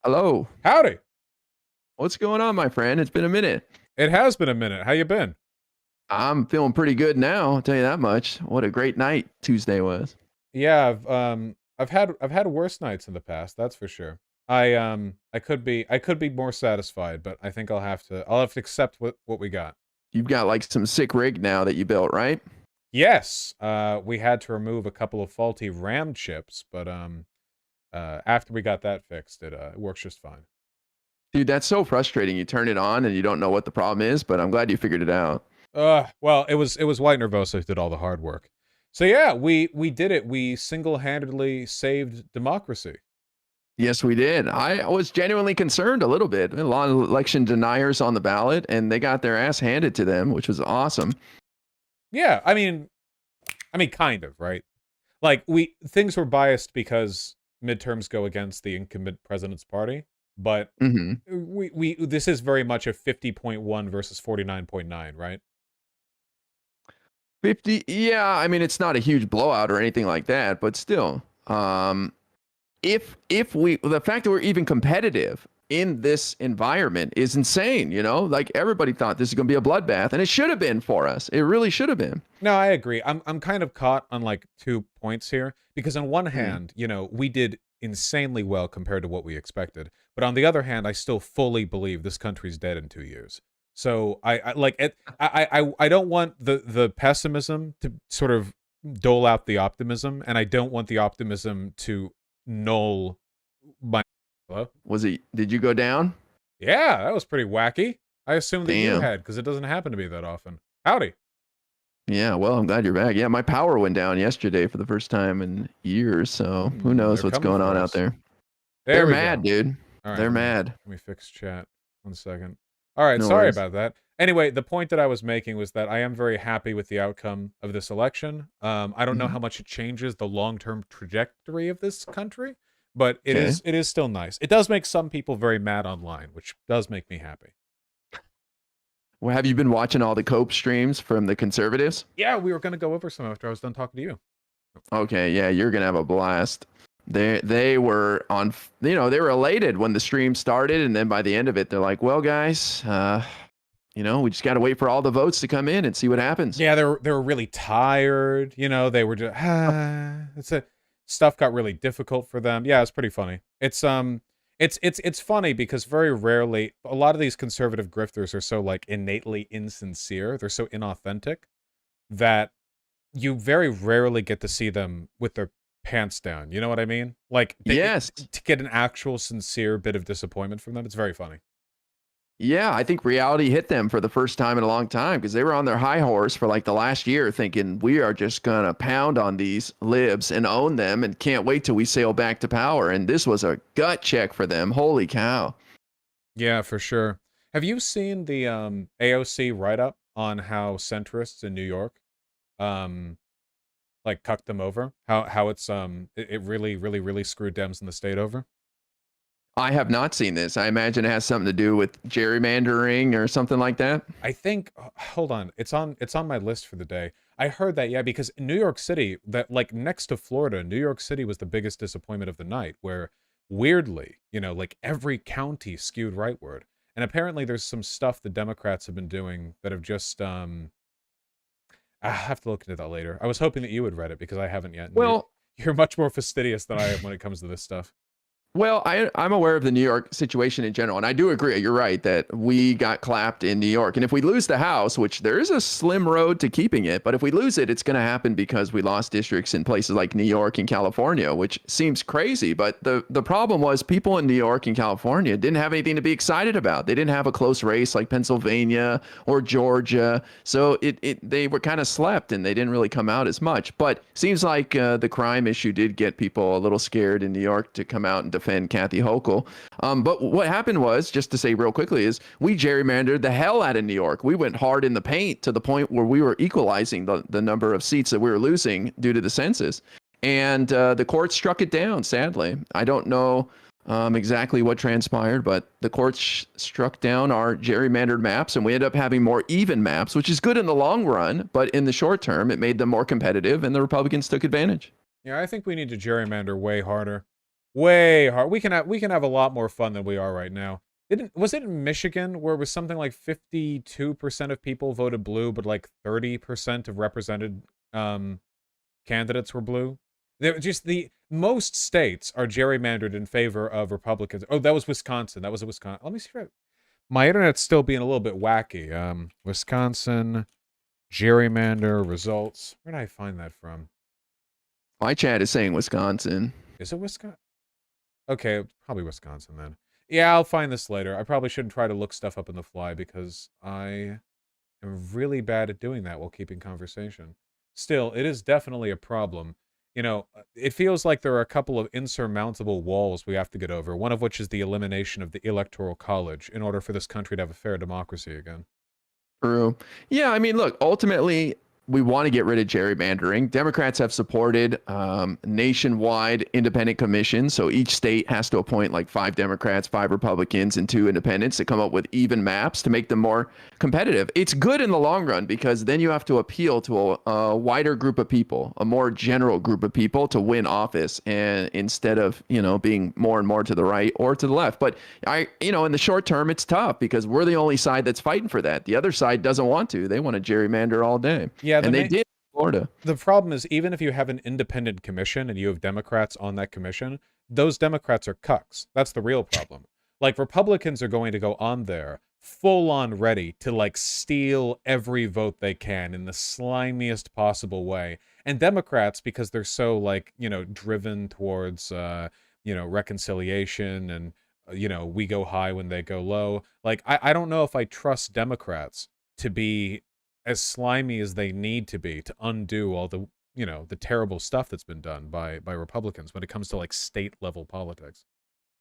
Hello. Howdy. What's going on, my friend? It's been a minute. It has been a minute. How you been? I'm feeling pretty good now, I'll tell you that much. What a great night Tuesday was. Yeah, I've had worse nights in the past, that's for sure. I could be more satisfied, but I think I'll have to accept what we got. You've got like some sick rig now that you built, right? Yes, we had to remove a couple of faulty RAM chips, but after we got that fixed, it works just fine. Dude, that's so frustrating. You turn it on and you don't know what the problem is, but I'm glad you figured it out. Well, it was White Nervosa who did all the hard work. So yeah, we did it. We single-handedly saved democracy. Yes, we did. I was genuinely concerned a little bit. A lot of election deniers on the ballot, and they got their ass handed to them, which was awesome. Yeah, I mean, kind of, right? Like things were biased because midterms go against the incumbent president's party, but hmm we this is very much a 50.1 versus 49.9, right? 50, yeah, I mean, it's not a huge blowout or anything like that, but still. If we the fact that we're even competitive in this environment is insane, like everybody thought this is going to be a bloodbath, and it should have been for us. It really should have been. No, I agree. I'm kind of caught on like 2 points here because on one Mm. hand, we did insanely well compared to what we expected, but on the other hand, I still fully believe this country's dead in 2 years. So I like it. I don't want the pessimism to sort of dole out the optimism, and I don't want the optimism to null my. Hello? Did you go down? Yeah, that was pretty wacky. I assume that you Damn. had because it doesn't happen to me that often. Howdy. Yeah, well, I'm glad you're back. Yeah, my power went down yesterday for the first time in years, so who knows They're what's coming going on for out us. there. There They're we mad, go. dude. All right, They're let me mad. let me fix chat. 1 second. All right, No sorry worries. about that. Anyway, the point that I was making was that I am very happy with the outcome of this election. I don't know Mhm. how much it changes the long-term trajectory of this country, but it Okay. is it is still nice. It does make some people very mad online, which does make me happy. Well, have you been watching all the Cope streams from the conservatives? Yeah, we were going to go over some after I was done talking to you. Okay, yeah, you're gonna have a blast. They were on, they were elated when the stream started, and then by the end of it, they're like, "Well, guys, we just got to wait for all the votes to come in and see what happens." Yeah, they were really tired. They were just stuff got really difficult for them. Yeah, it's pretty funny. It's funny because very rarely a lot of these conservative grifters are so like innately insincere. They're so inauthentic that you very rarely get to see them with their pants down. You know what I mean? Like Yes. to get an actual sincere bit of disappointment from them, it's very funny. Yeah, I think reality hit them for the first time in a long time because they were on their high horse for like the last year thinking we are just going to pound on these libs and own them and can't wait till we sail back to power. And this was a gut check for them. Holy cow. Yeah, for sure. Have you seen the AOC write up on how centrists in New York um like cucked them over? How it really really really screwed Dems in the state over? I have not seen this. I imagine it has something to do with gerrymandering or something like that. I think hold on, it's on my list for the day. I heard that, yeah, because New York City, that like next to Florida, New York City was the biggest disappointment of the night, where weirdly, like every county skewed rightward. And apparently there's some stuff the Democrats have been doing that have just I have to look into that later. I was hoping that you would read it because I haven't yet, and you're Well, you're much more fastidious than I am when it comes to this stuff. Well, I'm aware of the New York situation in general, and I do agree. You're right that we got clapped in New York, and if we lose the House, which there is a slim road to keeping it, but if we lose it, it's going to happen because we lost districts in places like New York and California, which seems crazy. But the problem was people in New York and California didn't have anything to be excited about. They didn't have a close race like Pennsylvania or Georgia, so they were kind of slept and they didn't really come out as much. But seems like the crime issue did get people a little scared in New York to come out and defend Kathy Hochul. But what happened was, just to say real quickly, is we gerrymandered the hell out of New York. We went hard in the paint to the point where we were equalizing the number of seats that we were losing due to the census. And the court struck it down, sadly. I don't know exactly what transpired, but the courts struck down our gerrymandered maps, and we ended up having more even maps, which is good in the long run. But in the short term, it made them more competitive, and the Republicans took advantage. Yeah, I think we need to gerrymander way harder. Way hard. We can have a lot more fun than we are right now. Didn't was it in Michigan where it was something like 52% of people voted blue, but like 30% of represented candidates were blue? They're just the most states are gerrymandered in favor of Republicans. Oh, that was Wisconsin. That was a Wisconsin. Let me see. My internet's still being a little bit wacky. Wisconsin gerrymander results. Where did I find that from? My chat is saying Wisconsin. Is it Wisconsin? Okay, probably Wisconsin then. Yeah, I'll find this later. I probably shouldn't try to look stuff up on the fly because I am really bad at doing that while keeping conversation. Still, it is definitely a problem. It feels like there are a couple of insurmountable walls we have to get over, one of which is the elimination of the Electoral College in order for this country to have a fair democracy again. True. Yeah, I mean, look, ultimately, we want to get rid of gerrymandering. Democrats have supported nationwide independent commissions. So each state has to appoint like 5 Democrats, 5 Republicans, and 2 independents to come up with even maps to make them more competitive. It's good in the long run because then you have to appeal to a wider group of people, a more general group of people to win office, and instead of, being more and more to the right or to the left. But in the short term, it's tough because we're the only side that's fighting for that. The other side doesn't want to. They want to gerrymander all day. Yeah, And they did in Florida. The problem is, even if you have an independent commission and you have Democrats on that commission, those Democrats are cucks. That's the real problem. Like, Republicans are going to go on there full on ready to like steal every vote they can in the slimiest possible way. And Democrats, because they're so like, driven towards, reconciliation and, we go high when they go low. Like, I don't know if I trust Democrats to be as slimy as they need to be to undo all the the terrible stuff that's been done by Republicans when it comes to like state level politics.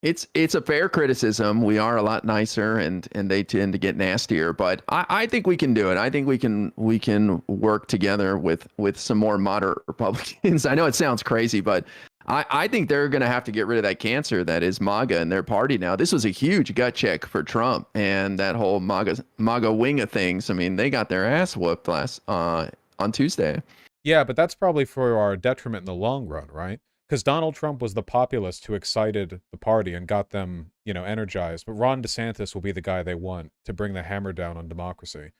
It's a fair criticism. We are a lot nicer, and they tend to get nastier. But I think we can do it. I think we can work together with some more moderate Republicans. I know it sounds crazy, but I think they're going to have to get rid of that cancer that is MAGA in their party now. This was a huge gut check for Trump and that whole MAGA wing of things. I mean, they got their ass whooped last on Tuesday. Yeah, but that's probably for our detriment in the long run, right? Because Donald Trump was the populist who excited the party and got them, energized. But Ron DeSantis will be the guy they want to bring the hammer down on democracy.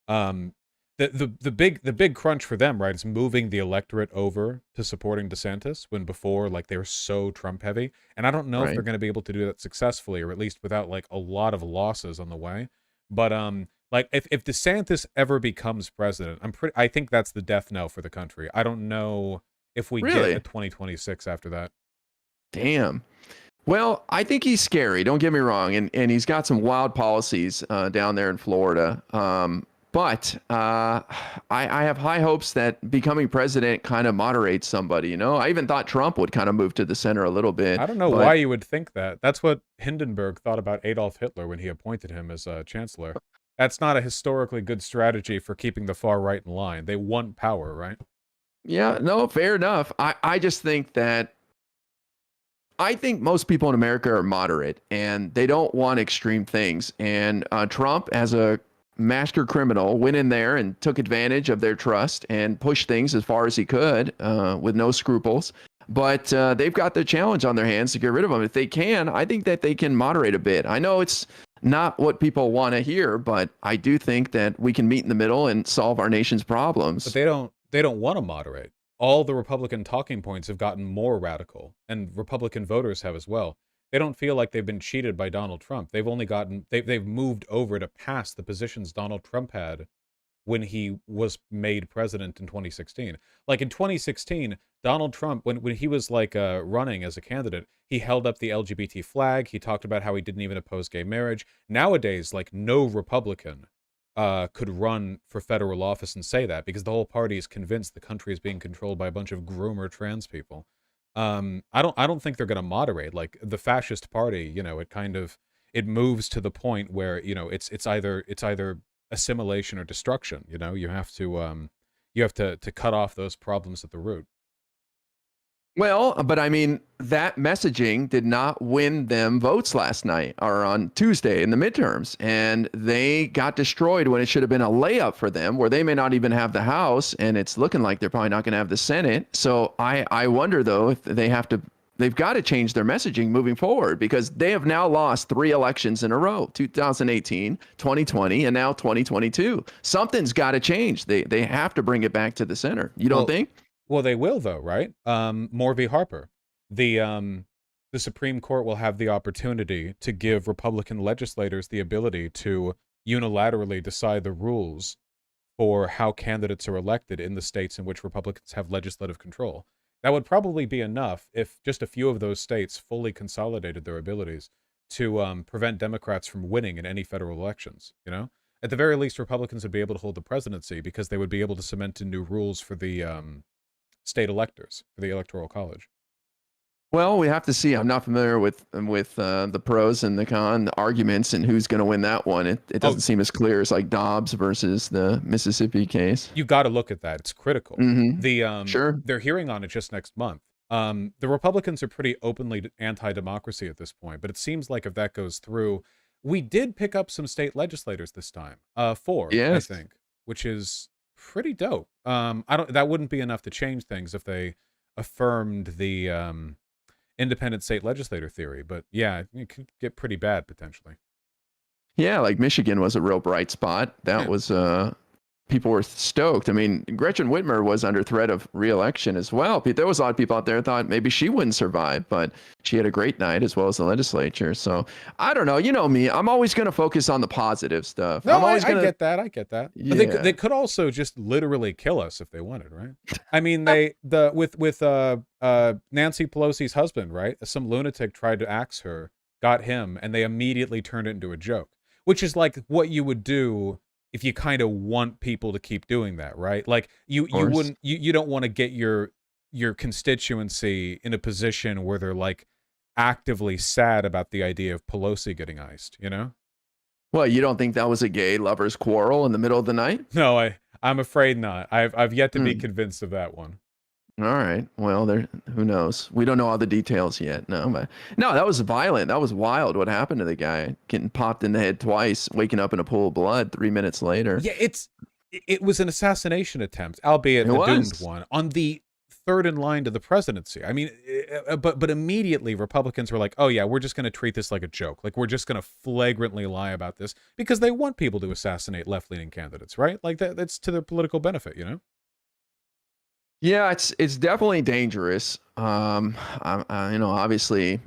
The big crunch for them, right, is moving the electorate over to supporting DeSantis when before, like, they were so Trump heavy. And I don't know if they're going to be able to do that successfully, or at least without like a lot of losses on the way. But like if DeSantis ever becomes president, I think that's the death knell for the country. I don't know if we get a 2026 after that. Damn. Well, I think he's scary. Don't get me wrong, and he's got some wild policies down there in Florida. But I have high hopes that becoming president kind of moderates somebody. I even thought Trump would kind of move to the center a little bit. I don't know why you would think that. That's what Hindenburg thought about Adolf Hitler when he appointed him as chancellor. That's not a historically good strategy for keeping the far right in line. They want power, right? Yeah, no, fair enough. I just think that I think most people in America are moderate and they don't want extreme things. And Trump, as a master criminal, went in there and took advantage of their trust and pushed things as far as he could with no scruples. But they've got the challenge on their hands to get rid of him. If they can, I think that they can moderate a bit. I know it's not what people want to hear, but I do think that we can meet in the middle and solve our nation's problems. But they don't want to moderate. All the Republican talking points have gotten more radical, and Republican voters have as well. They don't feel like they've been cheated by Donald Trump. They've moved over to pass the positions Donald Trump had when he was made president in 2016. Like in 2016, Donald Trump, when he was like running as a candidate, he held up the LGBT flag. He talked about how he didn't even oppose gay marriage. Nowadays, like, no Republican could run for federal office and say that, because the whole party is convinced the country is being controlled by a bunch of groomer trans people. I don't think they're going to moderate. Like, the fascist party, it moves to the point where, it's either assimilation or destruction. You have to cut off those problems at the root. Well, but I mean, that messaging did not win them votes last night or on Tuesday in the midterms. And they got destroyed when it should have been a layup for them, where they may not even have the House. And it's looking like they're probably not going to have the Senate. So I wonder, though, if they they've got to change their messaging moving forward because they have now lost 3 elections in a row: 2018, 2020, and now 2022. Something's got to change. They have to bring it back to the center. You don't Well, think? well, they will though, right? Moore v. Harper. The Supreme Court will have the opportunity to give Republican legislators the ability to unilaterally decide the rules for how candidates are elected in the states in which Republicans have legislative control. That would probably be enough if just a few of those states fully consolidated their abilities to prevent Democrats from winning in any federal elections. You know, at the very least, Republicans would be able to hold the presidency because they would be able to cement in new rules for the state electors for the Electoral College. Well, we have to see. I'm not familiar with the pros and the con arguments and who's going to win that one. It Oh, doesn't seem as clear as like Dobbs versus the Mississippi case. you got to look at that. It's critical. Mm-hmm. The Sure. They're hearing on it just next month. The Republicans are pretty openly anti-democracy at this point, but it seems like if that goes through, we did pick up some state legislators this time. 4, I Yes. think, which is pretty dope. I don't. That wouldn't be enough to change things if they affirmed the independent state legislator theory, but yeah, it could get pretty bad potentially. Yeah, like Michigan was a real bright spot. That Yeah. was people were stoked. I mean, Gretchen Whitmer was under threat of re-election as well. There was a lot of people out there thought maybe she wouldn't survive, but she had a great night as well as the legislature. So I don't know. You know me, I'm always going to focus on the positive stuff. No, I'm always I going to. get that. I get that. But Yeah, they could also just literally kill us if they wanted, right? I mean, with Nancy Pelosi's husband, right? Some lunatic tried to axe her, got him, and they immediately turned it into a joke, which is like what you would do if you kind of want people to keep doing that, right? Like you course. wouldn't you don't want to get your constituency in a position where they're like actively sad about the idea of Pelosi getting iced, you know? Well, you don't think that was a gay lovers quarrel in the middle of the night? No, I'm afraid not. I've yet to be Hmm. convinced of that one. All right. Well, there. Who knows? We don't know all the details yet. No, but no, that was violent. That was wild. What happened to the guy? Getting popped in the head twice, waking up in a pool of blood 3 minutes later. Yeah, it was an assassination attempt, albeit It a doomed was. one, on the third in line to the presidency. I mean, but immediately Republicans were like, "Oh yeah, we're just going to treat this like a joke. Like we're just going to flagrantly lie about this because they want people to assassinate left-leaning candidates, right? Like that's to their political benefit, you know?" Yeah, it's definitely dangerous. You know, obviously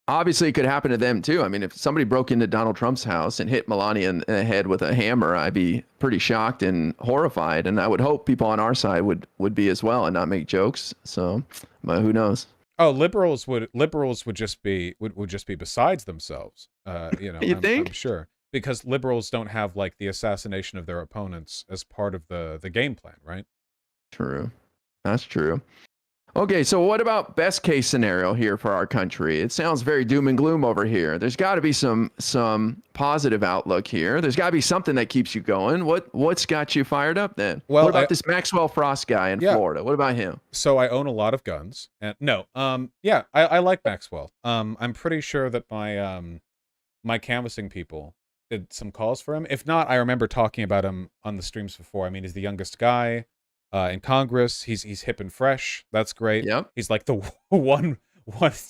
it could happen to them too. I mean, if somebody broke into Donald Trump's house and hit Melania in the head with a hammer, I'd be pretty shocked and horrified. And I would hope people on our side would be as well and not make jokes. So, but who knows? Oh, liberals would just be would just be besides themselves. You know, You I'm think? sure because liberals don't have like the assassination of their opponents as part of the game plan, right? True. That's true. Okay, so what about best case scenario here for our country? It sounds very doom and gloom over here. There's got to be some positive outlook here. There's got to be something that keeps you going. What's got you fired up then? Well, what about this Maxwell Frost guy in Yeah. Florida? What about him? So I own a lot of guns, and no, yeah, I like Maxwell. I'm pretty sure that my canvassing people did some calls for him. If not, I remember talking about him on the streams before. I mean, he's the youngest guy in Congress. He's hip and fresh. That's great. Yep. He's like the one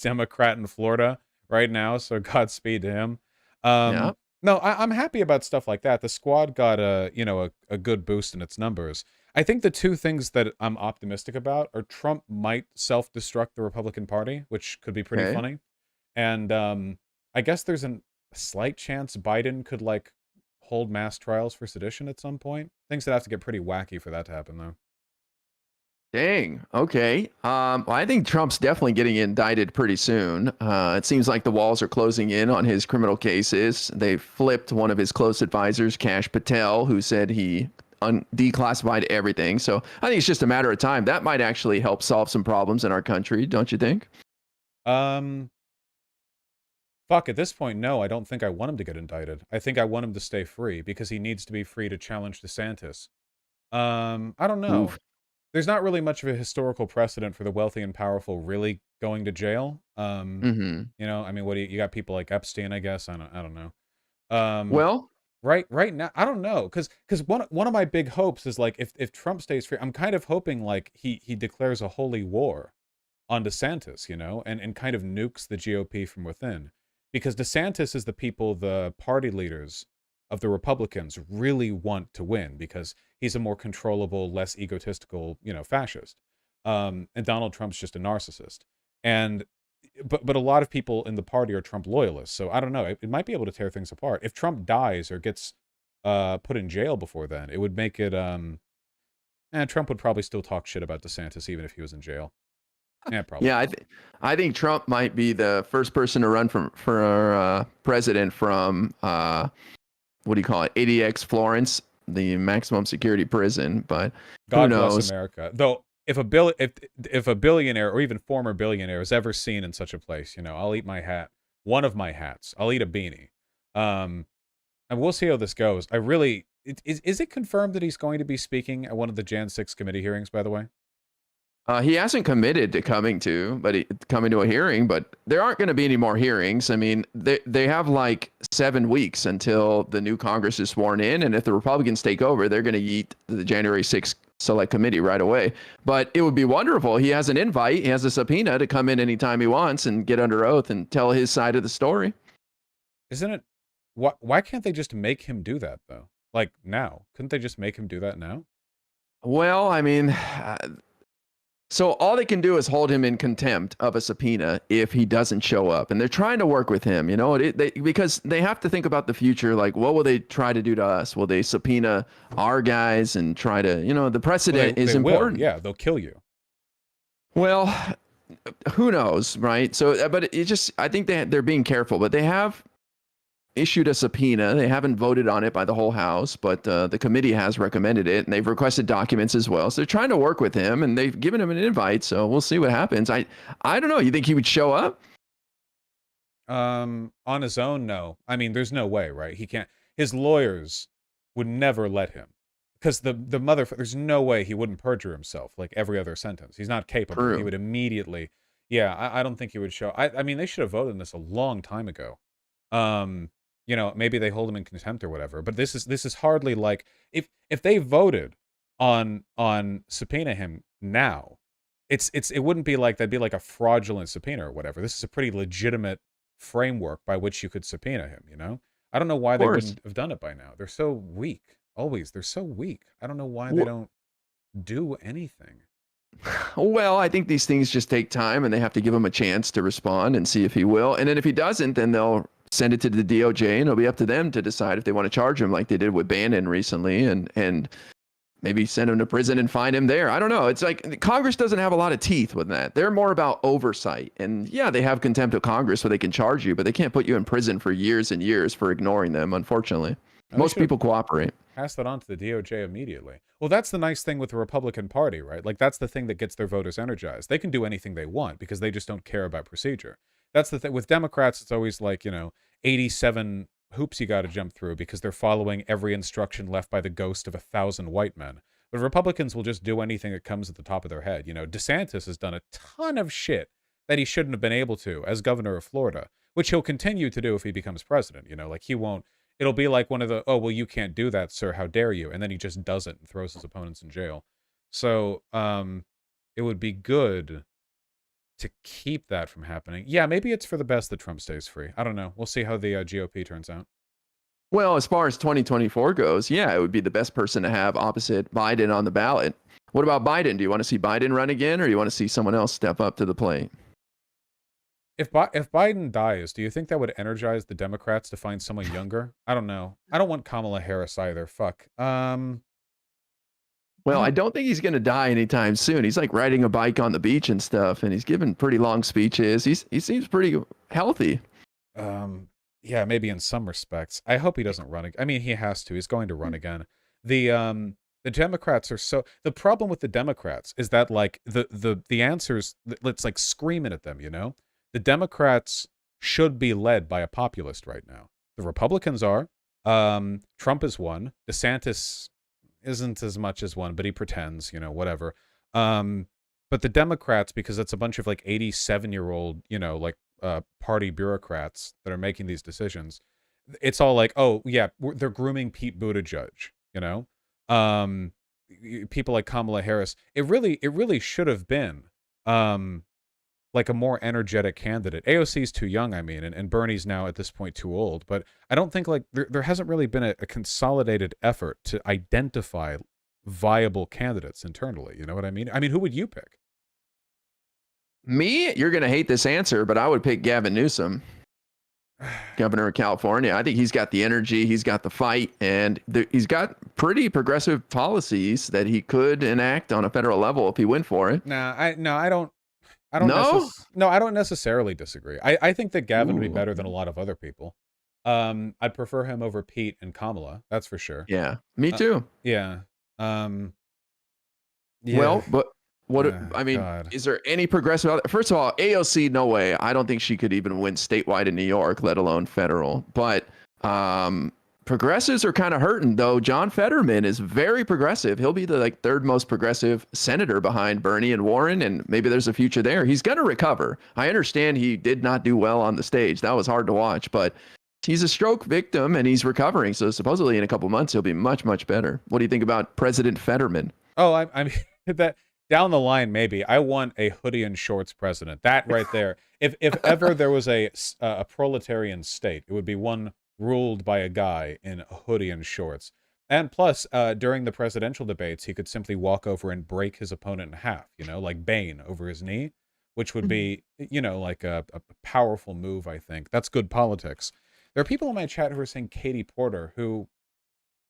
Democrat in Florida right now. So Godspeed to him. Yeah. No, I'm happy about stuff like that. The squad got a good boost in its numbers. I think the two things that I'm optimistic about are Trump might self-destruct the Republican Party, which could be pretty Okay. funny, and I guess there's a slight chance Biden could like hold mass trials for sedition at some point. Things that have to get pretty wacky for that to happen, though. Dang. Okay. Well, I think Trump's definitely getting indicted pretty soon. It seems like the walls are closing in on his criminal cases. They flipped one of his close advisors, Kash Patel, who said he declassified everything. So I think it's just a matter of time. That might actually help solve some problems in our country, don't you think? Fuck, at this point, no, I don't think I want him to get indicted. I think I want him to stay free because he needs to be free to challenge DeSantis. I don't know. Oof. There's not really much of a historical precedent for the wealthy and powerful really going to jail. Mm-hmm. You know, I mean, what do you got people like Epstein, I guess. I don't know. Well, Right now, I don't know, because one of my big hopes is like if Trump stays free, I'm kind of hoping like he declares a holy war on DeSantis, and kind of nukes the GOP from within. Because DeSantis is the people the party leaders of the Republicans really want to win because he's a more controllable, less egotistical, fascist. And Donald Trump's just a narcissist. And but a lot of people in the party are Trump loyalists. So I don't know. It might be able to tear things apart. If Trump dies or gets put in jail before then, it would make it Trump would probably still talk shit about DeSantis even if he was in jail. Yeah, probably. Yeah, I think Trump might be the first person to run for president from what do you call it, ADX Florence, the maximum security prison. But God who knows? bless America. Though if a billionaire or even former billionaire is ever seen in such a place, I'll eat my hat. One of my hats. I'll eat a beanie. And we'll see how this goes. Is it confirmed that he's going to be speaking at one of the Jan 6 committee hearings, by the way? He hasn't committed to coming to a hearing, but there aren't going to be any more hearings. I mean, they have like 7 weeks until the new Congress is sworn in, and if the Republicans take over, they're going to yeet the January 6th Select Committee right away. But it would be wonderful. He has an invite, he has a subpoena to come in anytime he wants and get under oath and tell his side of the story. Isn't it? Why can't they just make him do that though? Like now, couldn't they just make him do that now? Well, I mean. So all they can do is hold him in contempt of a subpoena if he doesn't show up. And they're trying to work with him, because they have to think about the future. Like, what will they try to do to us? Will they subpoena our guys and try to, the precedent is important. Will. Yeah, they'll kill you. Well, who knows, right? So, but I think they're being careful, but they have issued a subpoena. They haven't voted on it by the whole House, but the committee has recommended it, and they've requested documents as well. So they're trying to work with him, and they've given him an invite. So we'll see what happens. I don't know. You think he would show up? On his own, no. I mean, there's no way, right? He can't. His lawyers would never let him because there's no way he wouldn't perjure himself like every other sentence. He's not capable. True. He would immediately. Yeah, I don't think he would show. I mean, they should have voted on this a long time ago. Maybe they hold him in contempt or whatever. But this is hardly like if they voted on subpoena him now, it wouldn't be like that'd be like a fraudulent subpoena or whatever. This is a pretty legitimate framework by which you could subpoena him. I don't know why they wouldn't have done it by now. They're so weak. They're so weak. I don't know why they don't do anything. Well, I think these things just take time, and they have to give him a chance to respond and see if he will. And then if he doesn't, then they'll send it to the DOJ, and it'll be up to them to decide if they want to charge him like they did with Bannon recently, and maybe send him to prison and find him there. I don't know. It's like Congress doesn't have a lot of teeth with that. They're more about oversight. And yeah, they have contempt of Congress so they can charge you, but they can't put you in prison for years and years for ignoring them, unfortunately. Most people cooperate. Pass that on to the DOJ immediately. Well, that's the nice thing with the Republican Party, right? Like, that's the thing that gets their voters energized. They can do anything they want because they just don't care about procedure. That's the thing. With Democrats, it's always like, 87 hoops you got to jump through because they're following every instruction left by the ghost of 1,000 white men. But Republicans will just do anything that comes at the top of their head. DeSantis has done a ton of shit that he shouldn't have been able to as governor of Florida, which he'll continue to do if he becomes president. Like he won't. It'll be like one of the, oh, well, you can't do that, sir. How dare you? And then he just does it and throws his opponents in jail. So it would be good to keep that from happening. Yeah, maybe it's for the best that Trump stays free. I don't know. We'll see how the GOP turns out. Well, as far as 2024 goes, yeah, it would be the best person to have opposite Biden on the ballot. What about Biden? Do you want to see Biden run again, or do you want to see someone else step up to the plate? If Biden dies, do you think that would energize the Democrats to find someone younger? I don't know. I don't want Kamala Harris either. Fuck. Well, I don't think he's going to die anytime soon. He's like riding a bike on the beach and stuff, and he's giving pretty long speeches. He seems pretty healthy. Yeah, maybe in some respects. I hope he doesn't run. I mean, he has to. He's going to run again. The Democrats are so. The problem with the Democrats is that like the answers. Let's like screaming at them. The Democrats should be led by a populist right now. The Republicans are. Trump is one. DeSantis isn't as much as one, but he pretends, whatever. But the Democrats, because it's a bunch of like 87-year-old, party bureaucrats that are making these decisions. It's all like, oh yeah, they're grooming Pete Buttigieg, people like Kamala Harris. It really should have been, like a more energetic candidate. AOC is too young, I mean, and Bernie's now at this point too old. But I don't think like there hasn't really been a consolidated effort to identify viable candidates internally. You know what I mean? I mean, who would you pick? Me, you're gonna hate this answer, but I would pick Gavin Newsom, governor of California. I think he's got the energy, he's got the fight, and he's got pretty progressive policies that he could enact on a federal level if he went for it. I don't. No? I don't necessarily disagree. I think that Gavin would be Ooh. better than a lot of other people. I'd prefer him over Pete and Kamala. That's for sure. Yeah, me too. Yeah. Yeah. Well, but what I mean, God. is there any progressive? First of all, AOC, no way. I don't think she could even win statewide in New York, let alone federal. But progressives are kind of hurting, though. John Fetterman is very progressive. He'll be the like third most progressive senator behind Bernie and Warren, and maybe there's a future there. He's going to recover. I understand he did not do well on the stage. That was hard to watch, but he's a stroke victim and he's recovering. So supposedly in a couple months he'll be much, much better. What do you think about President Fetterman? Oh, I mean that down the line, maybe I want a hoodie and shorts president. That right there. If ever there was a proletarian state, it would be one ruled by a guy in a hoodie and shorts. And plus, during the presidential debates, he could simply walk over and break his opponent in half, you know, like Bane over his knee, which would be, you know, like a powerful move, I think. That's good politics. There are people in my chat who are saying Katie Porter, who,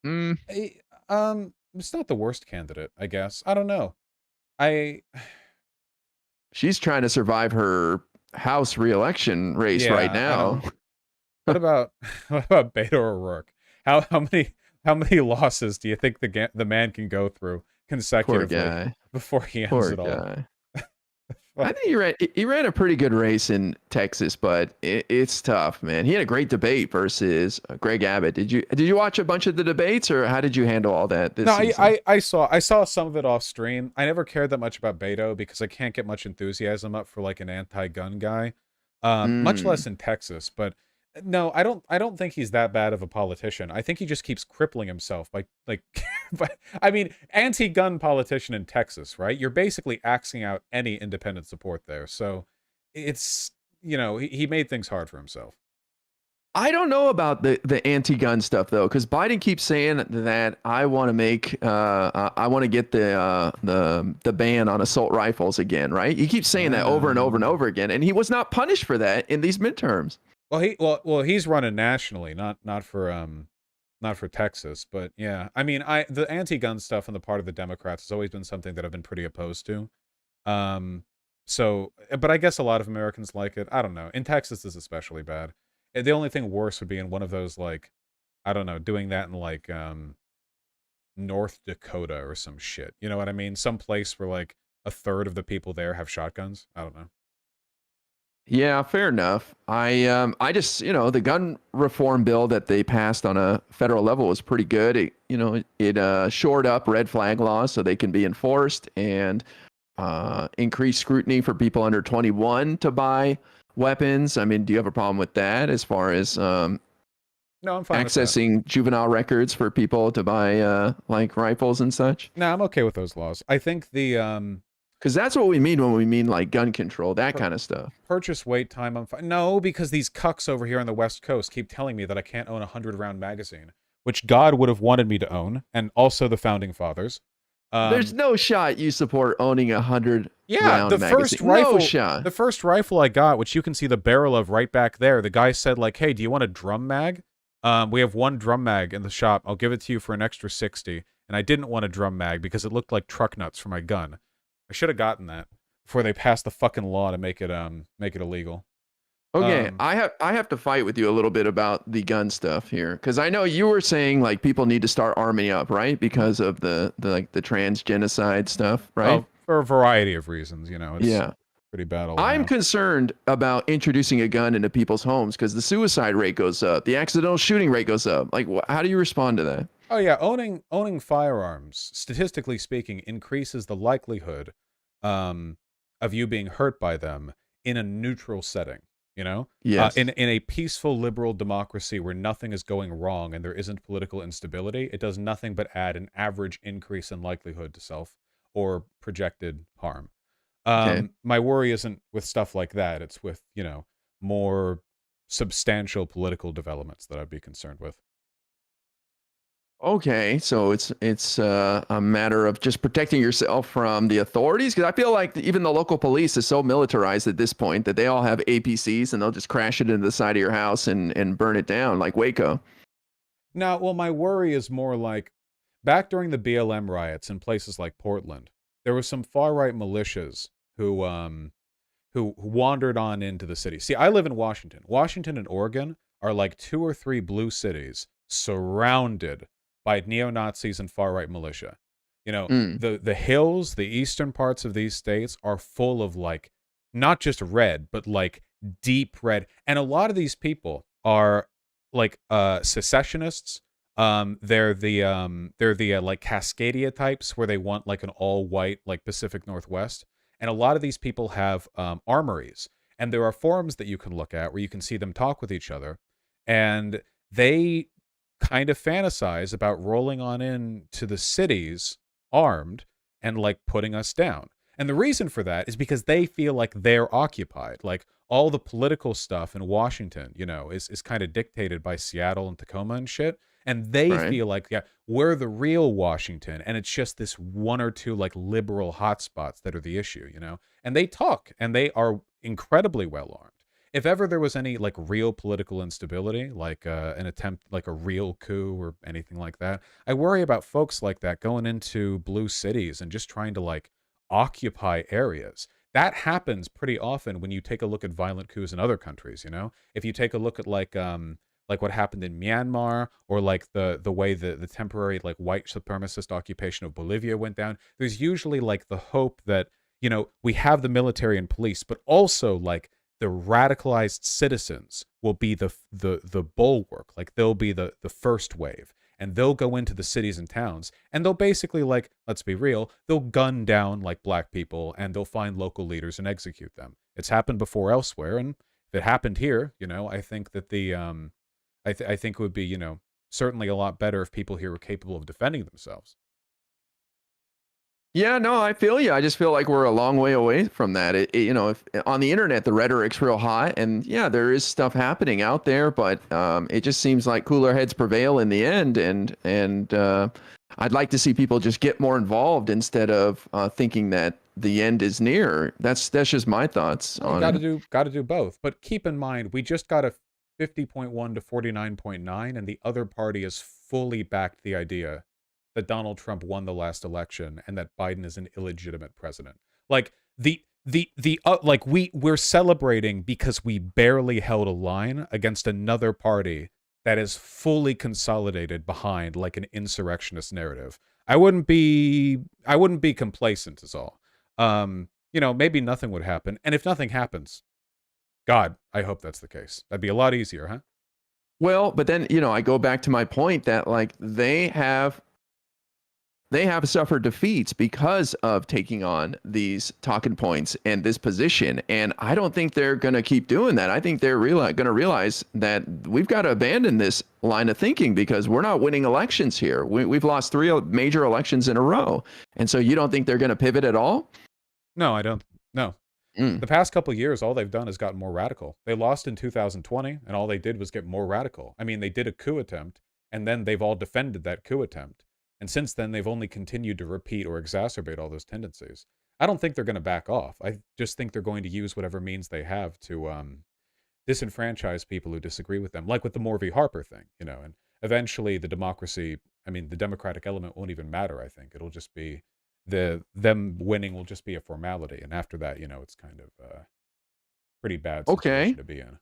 it's not the worst candidate, I guess. I don't know. She's trying to survive her House reelection race right now. What about Beto O'Rourke? How many losses do you think the man can go through consecutively before he ends it all? I think he ran a pretty good race in Texas, but it's tough, man. He had a great debate versus Greg Abbott. Did you watch a bunch of the debates, or how did you handle all that this season? I saw some of it off stream. I never cared that much about Beto because I can't get much enthusiasm up for like an anti-gun guy, much less in Texas. But no, I don't think he's that bad of a politician. I think he just keeps crippling himself by like, I mean, anti-gun politician in Texas, right? You're basically axing out any independent support there. So it's, you know, he made things hard for himself. I don't know about the anti-gun stuff though, because Biden keeps saying that I want to get the ban on assault rifles again, right? He keeps saying that over and over and over again, and he was not punished for that in these midterms. Well, he's running nationally, not for Texas, but yeah. I mean, the anti-gun stuff on the part of the Democrats has always been something that I've been pretty opposed to. So, but I guess a lot of Americans like it. I don't know. In Texas, it's especially bad. The only thing worse would be in one of those like, I don't know, doing that in like North Dakota or some shit. You know what I mean? Some place where like a third of the people there have shotguns. I don't know. Yeah, fair enough. I just, you know, the gun reform bill that they passed on a federal level was pretty good. It shored up red flag laws so they can be enforced and increased scrutiny for people under 21 to buy weapons. I mean, do you have a problem with that as far as no, I'm fine accessing juvenile records for people to buy like rifles and such? No, I'm okay with those laws. I think the because that's what we mean when we mean like gun control, that kind of stuff. Purchase wait time, I'm fine. No, because these cucks over here on the West Coast keep telling me that I can't own a 100-round magazine, which God would have wanted me to own, and also the Founding Fathers. There's no shot you support owning a 100 round the magazine. First rifle, no shot. The first rifle I got, which you can see the barrel of right back there, the guy said like, "Hey, do you want a drum mag? We have one drum mag in the shop. I'll give it to you for an extra 60." And I didn't want a drum mag because it looked like truck nuts for my gun. I should have gotten that before they passed the fucking law to make it illegal. Okay, I have to fight with you a little bit about the gun stuff here, because I know you were saying like people need to start arming up, right? Because of the trans genocide stuff, right? Oh, for a variety of reasons, you know. It's pretty bad. I'm concerned about introducing a gun into people's homes because the suicide rate goes up, the accidental shooting rate goes up. Like, how do you respond to that? Oh yeah, owning firearms, statistically speaking, increases the likelihood of you being hurt by them in a neutral setting. You know, yes. In a peaceful liberal democracy where nothing is going wrong and there isn't political instability, it does nothing but add an average increase in likelihood to self or projected harm. Okay. My worry isn't with stuff like that. It's with, more substantial political developments that I'd be concerned with. Okay, so it's a matter of just protecting yourself from the authorities because I feel like even the local police is so militarized at this point that they all have APCs and they'll just crash it into the side of your house and burn it down like Waco. Now, well, my worry is more like back during the BLM riots in places like Portland, there were some far right militias who wandered on into the city. See, I live in Washington. Washington and Oregon are like two or three blue cities surrounded by neo-Nazis and far-right militia. Mm, The hills, the eastern parts of these states are full of like not just red, but like deep red. And a lot of these people are like secessionists. They're the like Cascadia types where they want like an all-white like Pacific Northwest. And a lot of these people have armories. And there are forums that you can look at where you can see them talk with each other. And they kind of fantasize about rolling on in to the cities armed and like putting us down. And the reason for that is because they feel like they're occupied. Like all the political stuff in Washington, is kind of dictated by Seattle and Tacoma and shit. And they right. feel like, yeah, we're the real Washington. And it's just this one or two like liberal hotspots that are the issue. And they talk and they are incredibly well armed. If ever there was any like real political instability, like an attempt, like a real coup or anything like that, I worry about folks like that going into blue cities and just trying to like occupy areas. That happens pretty often when you take a look at violent coups in other countries. If you take a look at like what happened in Myanmar or like the way the temporary like white supremacist occupation of Bolivia went down, there's usually like the hope that, we have the military and police, but also like the radicalized citizens will be the bulwark, like they'll be the first wave, and they'll go into the cities and towns and they'll basically, like, let's be real, they'll gun down like black people and they'll find local leaders and execute them. It's happened before elsewhere, and if it happened here, I think that I think it would be, certainly a lot better if people here were capable of defending themselves. Yeah, no, I feel you. I just feel like we're a long way away from that. If on the internet the rhetoric's real hot, and yeah, there is stuff happening out there, but it just seems like cooler heads prevail in the end, and I'd like to see people just get more involved instead of thinking that the end is near. That's just my thoughts Well, you on got to it. do both. But keep in mind, we just got a 50.1 to 49.9, and the other party has fully backed the idea that Donald Trump won the last election and that Biden is an illegitimate president. Like like we're celebrating because we barely held a line against another party that is fully consolidated behind like an insurrectionist narrative. I wouldn't be complacent is all. Maybe nothing would happen. And if nothing happens, God, I hope that's the case. That'd be a lot easier, huh? Well, but then I go back to my point that like they have suffered defeats because of taking on these talking points and this position. And I don't think they're going to keep doing that. I think they're going to realize that we've got to abandon this line of thinking because we're not winning elections here. We've lost three major elections in a row. And so you don't think they're going to pivot at all? No, I don't. No. Mm. The past couple of years, all they've done is gotten more radical. They lost in 2020, and all they did was get more radical. I mean, they did a coup attempt, and then they've all defended that coup attempt. And since then, they've only continued to repeat or exacerbate all those tendencies. I don't think they're going to back off. I just think they're going to use whatever means they have to disenfranchise people who disagree with them, like with the Morvey Harper thing. And eventually the Democratic element won't even matter, I think. It'll just be them winning will just be a formality. And after that, it's kind of a pretty bad Okay. situation to be in.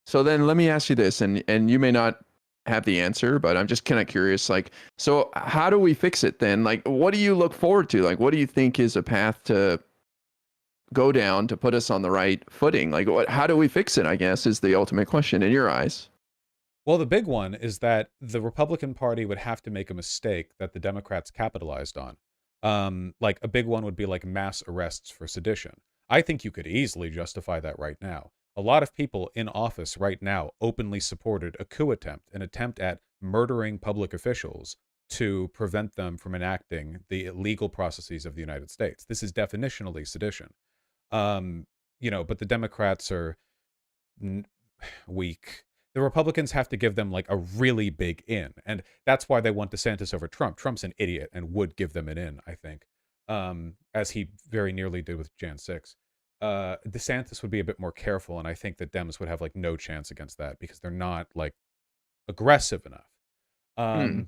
So then let me ask you this, and you may not have the answer, but I'm just kind of curious. Like, so how do we fix it then? Like, what do you look forward to? Like, what do you think is a path to go down to put us on the right footing? Like, how do we fix it? I guess is the ultimate question in your eyes. Well, the big one is that the Republican Party would have to make a mistake that the Democrats capitalized on. Like a big one would be like mass arrests for sedition. I think you could easily justify that right now. A lot of people in office right now openly supported a coup attempt, an attempt at murdering public officials to prevent them from enacting the legal processes of the United States. This is definitionally sedition. Um, but the Democrats are weak. The Republicans have to give them like a really big in, and that's why they want DeSantis over Trump. Trump's an idiot and would give them an in, I think, as he very nearly did with Jan 6. DeSantis would be a bit more careful, and I think that Dems would have like no chance against that because they're not like aggressive enough. Hmm.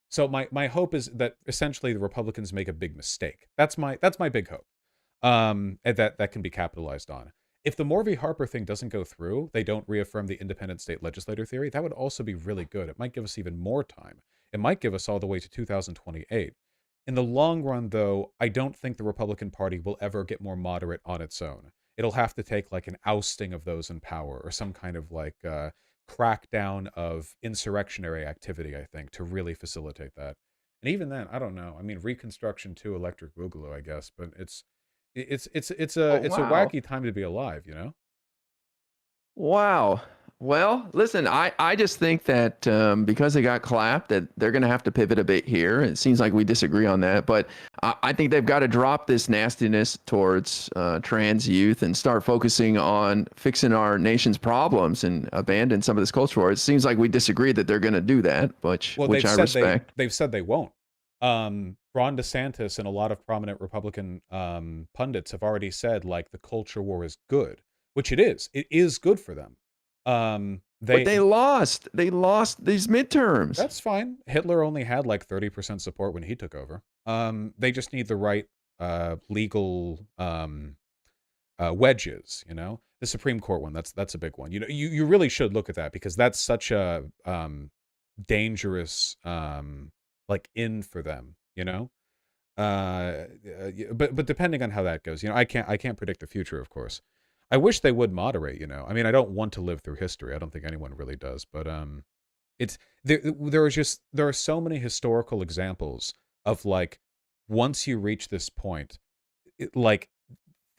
So my hope is that essentially the Republicans make a big mistake. That's my big hope. And that can be capitalized on. If the Morvey Harper thing doesn't go through, they don't reaffirm the independent state legislator theory, that would also be really good. It might give us even more time. It might give us all the way to 2028. In the long run, though, I don't think the Republican Party will ever get more moderate on its own. It'll have to take like an ousting of those in power or some kind of like crackdown of insurrectionary activity, I think, to really facilitate that. And even then, I don't know. I mean, Reconstruction 2, Electric Boogaloo, I guess, but Oh, it's a wow. wacky time to be alive, you know? Wow. Well, listen, I just think that because they got clapped, that they're going to have to pivot a bit here. It seems like we disagree on that, but I think they've got to drop this nastiness towards trans youth and start focusing on fixing our nation's problems and abandon some of this culture war. It seems like we disagree that they're going to do that, Well, which I respect. they've said they won't. Ron DeSantis and a lot of prominent Republican pundits have already said like the culture war is good, which it is. It is good for them. But They they lost. They lost these midterms. That's fine. Hitler only had like 30% support when he took over. They just need the right legal wedges, you know? The Supreme Court one, that's a big one. You know, you really should look at that because that's such a dangerous like in for them, you know? But depending on how that goes, you know, I can't predict the future, of course. I wish they would moderate, you know. I mean, I don't want to live through history. I don't think anyone really does, but it's there are so many historical examples of like once you reach this point, like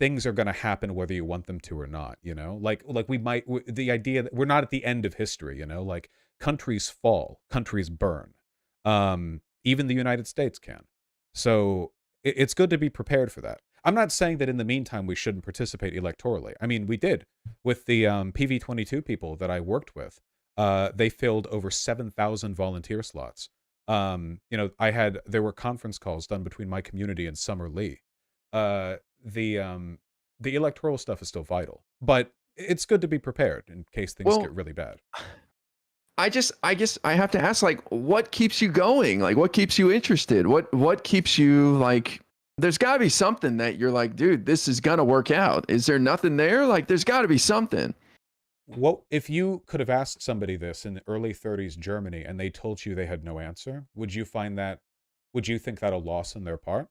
things are going to happen whether you want them to or not, you know? Like the idea that we're not at the end of history, you know? Like countries fall, countries burn. Even the United States can. So it's good to be prepared for that. I'm not saying that in the meantime we shouldn't participate electorally. I mean, we did with the PV22 people that I worked with. They filled over 7,000 volunteer slots. You know, there were conference calls done between my community and Summer Lee. Uh, the electoral stuff is still vital, but it's good to be prepared in case things get Well, really bad. I guess I have to ask, like, what keeps you going? Like, what keeps you interested? What keeps you like? There's got to be something that you're like, dude, this is gonna work out. Is there nothing there? Like, there's got to be something. What if you could have asked somebody this in the early 30s Germany and they told you they had no answer? Would you think that a loss on their part?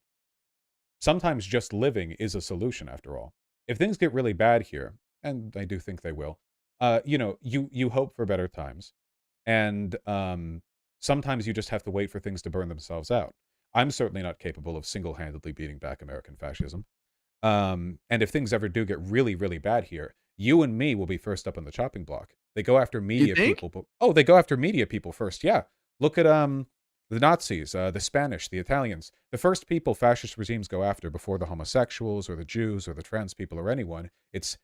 Sometimes just living is a solution after all. If things get really bad here, and I do think they will, you know, you hope for better times. And sometimes you just have to wait for things to burn themselves out. I'm certainly not capable of single-handedly beating back American fascism. And if things ever do get really, really bad here, you and me will be first up on the chopping block. They go after You media think? people, but they go after media people first. Yeah, look at the Nazis, the Spanish, the Italians. The first people fascist regimes go after before the homosexuals or the Jews or the trans people or anyone, it's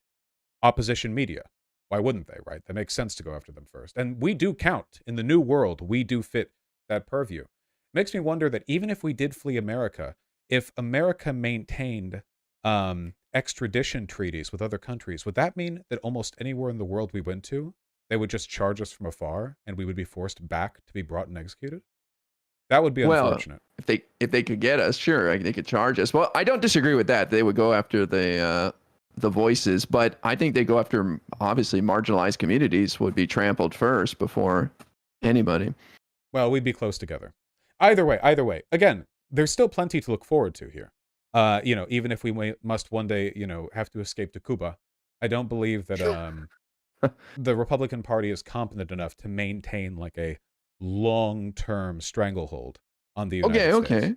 opposition media. Why wouldn't they, right? That makes sense to go after them first. And we do count. In the new world, we do fit that purview. Makes me wonder that even if we did flee America, if America maintained extradition treaties with other countries, would that mean that almost anywhere in the world we went to, they would just charge us from afar and we would be forced back to be brought and executed? That would be Well, unfortunate. if they could get us, sure, like, they could charge us. Well, I don't disagree with that. They would go after the voices, but I think they go after obviously marginalized communities would be trampled first before anybody. Well, we'd be close together. Either way. Again, there's still plenty to look forward to here. You know, even if we must one day, you know, have to escape to Cuba, I don't believe that the Republican Party is competent enough to maintain like a long-term stranglehold on the United Okay, States. okay.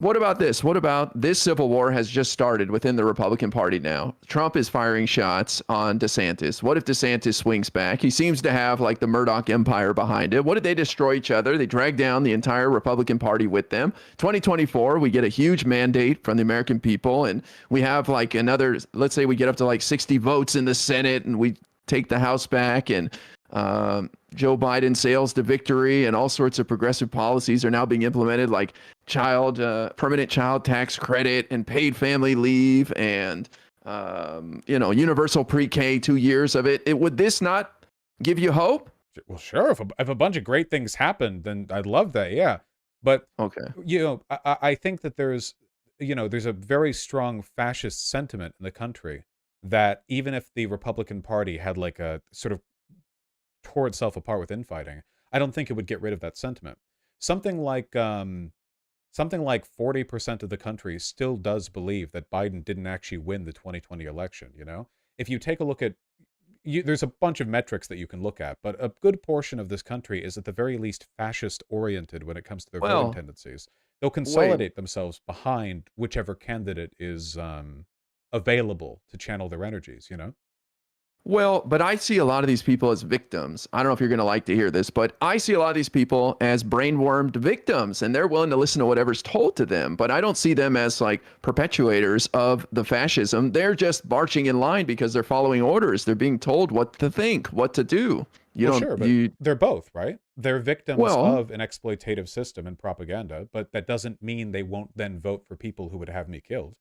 What about this? What about this civil war has just started within the Republican Party now? Trump is firing shots on Desantis. What if Desantis swings back? He seems to have like the Murdoch empire behind it. What if they destroy each other? They drag down the entire Republican Party with them. 2024, we get a huge mandate from the American people, and we have like another, let's say we get up to like 60 votes in the Senate, and we take the House back, and Joe Biden sails to victory, and all sorts of progressive policies are now being implemented, like permanent child tax credit and paid family leave, and universal pre-K, 2 years of it. Would this not give you hope? Well, sure. If a bunch of great things happen, then I'd love that. Yeah, but Okay. I think that there's a very strong fascist sentiment in the country that even if the Republican Party had like a sort of tore itself apart with infighting, I don't think it would get rid of that sentiment. Something like 40% of the country still does believe that Biden didn't actually win the 2020 election, you know? If you take a look at there's a bunch of metrics that you can look at, but a good portion of this country is at the very least fascist oriented when it comes to their voting Well, tendencies. They'll wait. consolidate themselves behind whichever candidate is available to channel their energies, you know? Well, but I see a lot of these people as victims. I don't know if you're going to like to hear this, but I see a lot of these people as brainwormed victims, and they're willing to listen to whatever's told to them. But I don't see them as like perpetuators of the fascism. They're just marching in line because they're following orders. They're being told what to think, what to do. You Well, don't, sure, but you, they're both, right? They're victims well, of an exploitative system and propaganda, but that doesn't mean they won't then vote for people who would have me killed.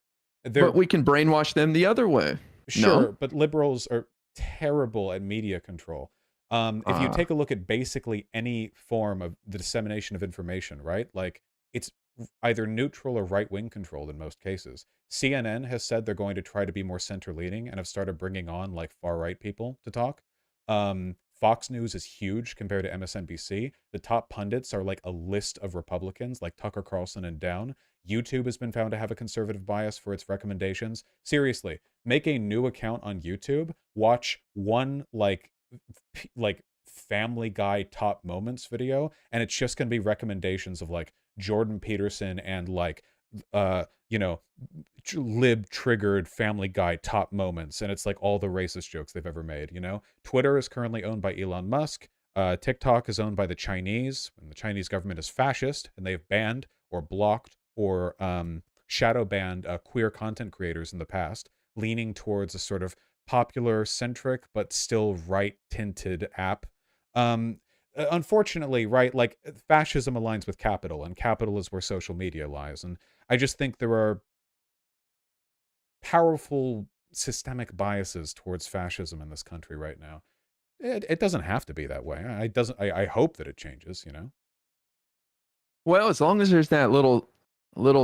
but They're we can brainwash them the other way. No? sure, but liberals are terrible at media control. If you Uh, take a look at basically any form of the dissemination of information, right? Like it's either neutral or right-wing controlled in most cases. CNN has said they're going to try to be more center-leaning and have started bringing on like far-right people to talk. Fox News is huge compared to MSNBC. The top pundits are like a list of Republicans, like Tucker Carlson and down. YouTube has been found to have a conservative bias for its recommendations. Seriously, make a new account on YouTube, watch one like Family Guy top moments video, and it's just going to be recommendations of like Jordan Peterson and like uh you know lib triggered Family Guy top moments, and it's like all the racist jokes they've ever made, you know. Twitter is currently owned by Elon Musk. TikTok is owned by the Chinese, and the Chinese government is fascist, and they've banned or blocked or shadow banned queer content creators in the past, leaning towards a sort of popular centric but still right tinted app. Unfortunately, right, like fascism aligns with capital, and capital is where social media lies. And I just think there are powerful systemic biases towards fascism in this country right now. It doesn't have to be that way. I hope that it changes, you know? well, as long as there's that little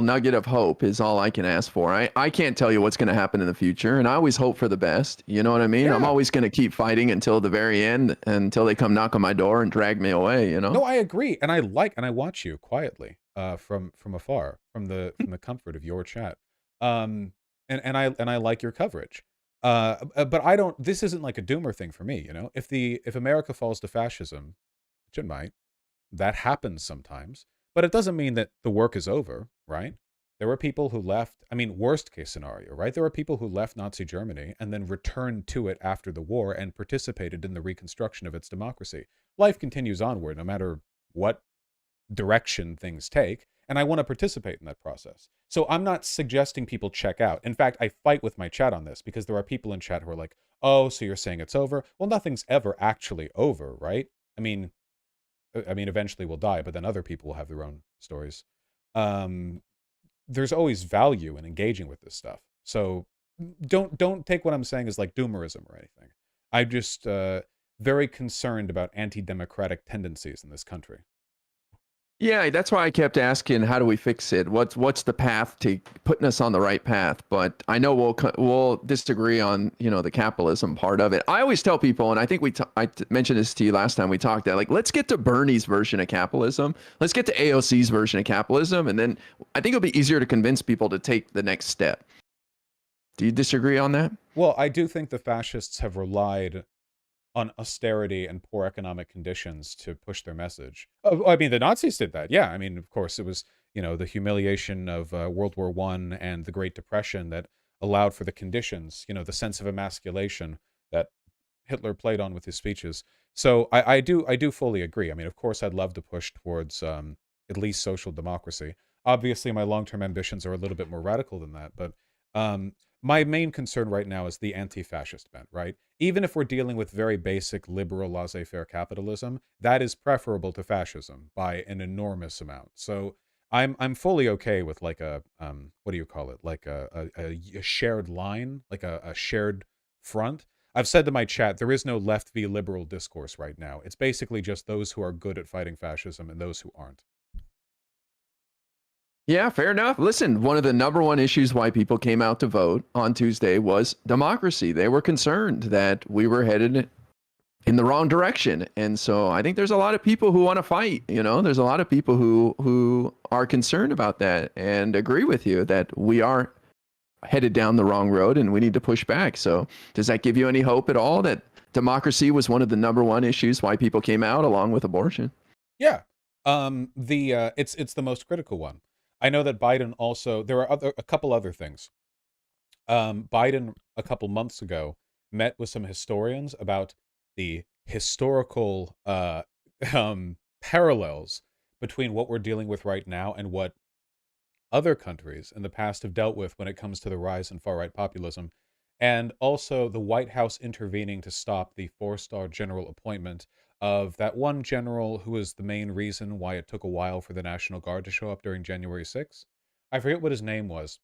nugget of hope is all I can ask for. I can't tell you what's going to happen in the future, and I always hope for the best. You know what I mean? I'm Yeah. always going to keep fighting until the very end, until they come knock on my door and drag me away, you know? No, I agree. And I watch you quietly from afar, from the comfort of your chat. Um and I like your coverage. But I don't this isn't like a doomer thing for me, you know? If America falls to fascism, which it might, that happens sometimes, but it doesn't mean that the work is over, right? There were people who left, I mean, worst case scenario, right? There were people who left Nazi Germany and then returned to it after the war and participated in the reconstruction of its democracy. Life continues onward no matter what direction things take, and I want to participate in that process. So I'm not suggesting people check out. In fact, I fight with my chat on this because there are people in chat who are like, "Oh, so you're saying it's over?" Well, nothing's ever actually over, right? I mean, eventually we'll die, but then other people will have their own stories. Um, there's always value in engaging with this stuff. So don't take what I'm saying as like doomerism or anything. I'm just very concerned about anti-democratic tendencies in this country. Yeah, that's why I kept asking, how do we fix it? What's the path to putting us on the right path? But I know we'll disagree on, the capitalism part of it. I always tell people, and I think mentioned this to you last time we talked, that like let's get to Bernie's version of capitalism. Let's get to AOC's version of capitalism, and then I think it'll be easier to convince people to take the next step. Do you disagree on that? Well, I do think the fascists have relied on austerity and poor economic conditions to push their message. Oh, I mean, the Nazis did that. Yeah. I mean, of course, it was, the humiliation of World War One and the Great Depression that allowed for the conditions, the sense of emasculation that Hitler played on with his speeches. So I do fully agree. I mean, of course, I'd love to push towards at least social democracy. Obviously, my long-term ambitions are a little bit more radical than that, but um, my main concern right now is the anti-fascist bent, right? Even if we're dealing with very basic liberal laissez-faire capitalism, that is preferable to fascism by an enormous amount. So I'm fully okay with like a what do you call it? Like a shared line, like a shared front. I've said to my chat, there is no left v liberal discourse right now. It's basically just those who are good at fighting fascism and those who aren't. Yeah, fair enough. Listen, one of the number one issues why people came out to vote on Tuesday was democracy. They were concerned that we were headed in the wrong direction. And so I think there's a lot of people who want to fight, there's a lot of people who are concerned about that and agree with you that we are headed down the wrong road and we need to push back. So does that give you any hope at all that democracy was one of the number one issues why people came out along with abortion? Yeah. It's the most critical one. I know that Biden also there are a couple other things. Biden a couple months ago met with some historians about the historical parallels between what we're dealing with right now and what other countries in the past have dealt with when it comes to the rise in far right populism, and also the White House intervening to stop the four-star general appointment of that one general who was the main reason why it took a while for the National Guard to show up during January 6th. I forget what his name was.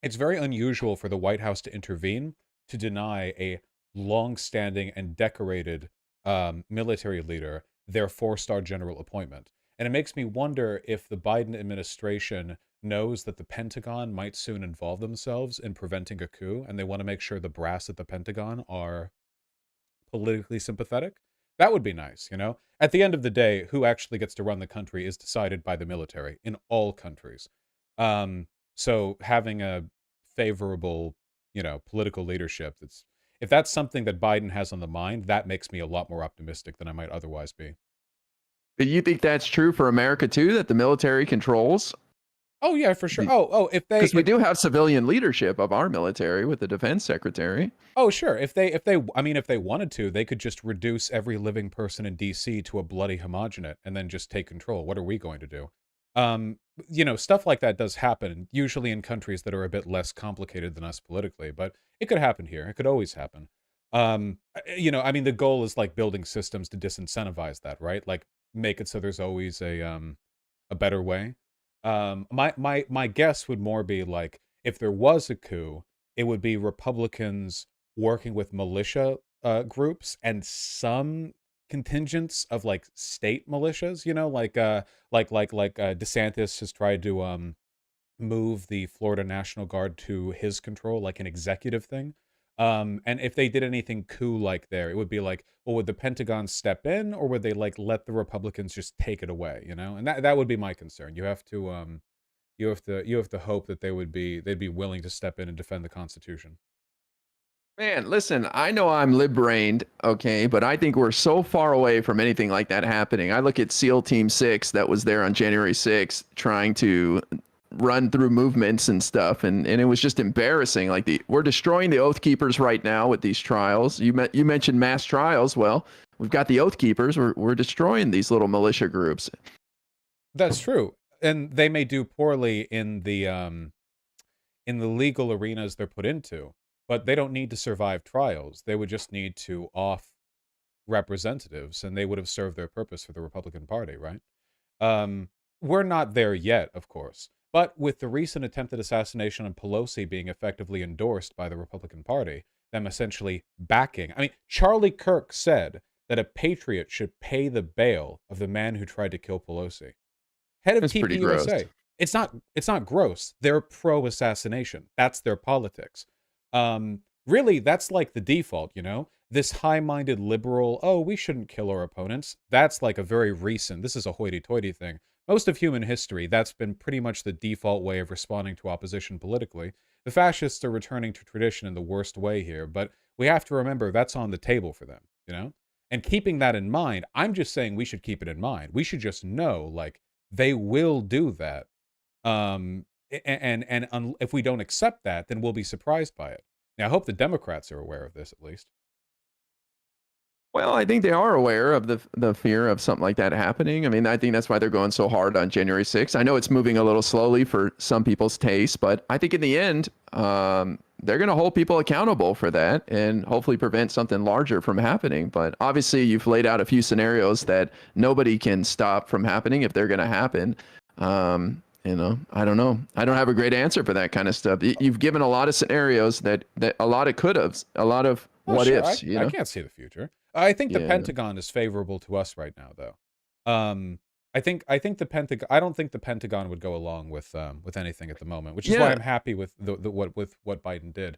It's very unusual for the White House to intervene to deny a long-standing and decorated military leader their four-star general appointment. And it makes me wonder if the Biden administration knows that the Pentagon might soon involve themselves in preventing a coup, and they want to make sure the brass at the Pentagon are politically sympathetic. That would be nice, At the end of the day, who actually gets to run the country is decided by the military in all countries. So having a favorable, political leadership, if that's something that Biden has on the mind, that makes me a lot more optimistic than I might otherwise be. Do you think that's true for America too, that the military controls? Oh yeah, for sure. Because we do have civilian leadership of our military with the defense secretary. Oh sure, I mean, if they wanted to, they could just reduce every living person in DC to a bloody homogenate and then just take control. What are we going to do? Stuff like that does happen, usually in countries that are a bit less complicated than us politically, but it could happen here. It could always happen. I mean, the goal is like building systems to disincentivize that, right? Like make it so there's always a better way. My guess would more be like if there was a coup, it would be Republicans working with militia groups and some contingents of like state militias, like Desantis has tried to move the Florida National Guard to his control, like an executive thing. And if they did anything coup like there, it would be like, well, would the Pentagon step in, or would they like let the Republicans just take it away? And that would be my concern. You have to hope that they'd be willing to step in and defend the Constitution. Man, listen, I know I'm lib-brained, okay, but I think we're so far away from anything like that happening. I look at SEAL Team 6 that was there on January 6th trying to run through movements and stuff, and it was just embarrassing. Like we're destroying the Oath Keepers right now with these trials. You mentioned mass trials. Well, we've got the Oath Keepers. We're destroying these little militia groups. That's true. And they may do poorly in the legal arenas they're put into, but they don't need to survive trials. They would just need to off representatives, and they would have served their purpose for the Republican Party, right? We're not there yet, of course. But with the recent attempted assassination of Pelosi being effectively endorsed by the Republican Party, them essentially backing. I mean, Charlie Kirk said that a patriot should pay the bail of the man who tried to kill Pelosi. Head of That's pretty gross. TPUSA. It's not gross. They're pro-assassination. That's their politics. Really, that's like the default, This high-minded liberal, oh, we shouldn't kill our opponents. That's like a very recent, this is a hoity-toity thing. Most of human history, that's been pretty much the default way of responding to opposition politically. The fascists are returning to tradition in the worst way here, but we have to remember that's on the table for them. And keeping that in mind, I'm just saying we should keep it in mind. We should just know, like, they will do that If we don't accept that, then we'll be surprised by it. Now, I hope the Democrats are aware of this at least. Well, I think they are aware of the fear of something like that happening. I mean, I think that's why they're going so hard on January 6th. I know it's moving a little slowly for some people's taste, but I think in the end, they're going to hold people accountable for that and hopefully prevent something larger from happening. But obviously, you've laid out a few scenarios that nobody can stop from happening if they're going to happen. I don't know. I don't have a great answer for that kind of stuff. You've given a lot of scenarios that a lot of could haves, a lot of Well, what sure, ifs, I can't see the future. I think the Yeah. Pentagon is favorable to us right now, though. I think the Pentagon. I don't think the Pentagon would go along with anything at the moment, which is why Yeah. I'm happy with what Biden did.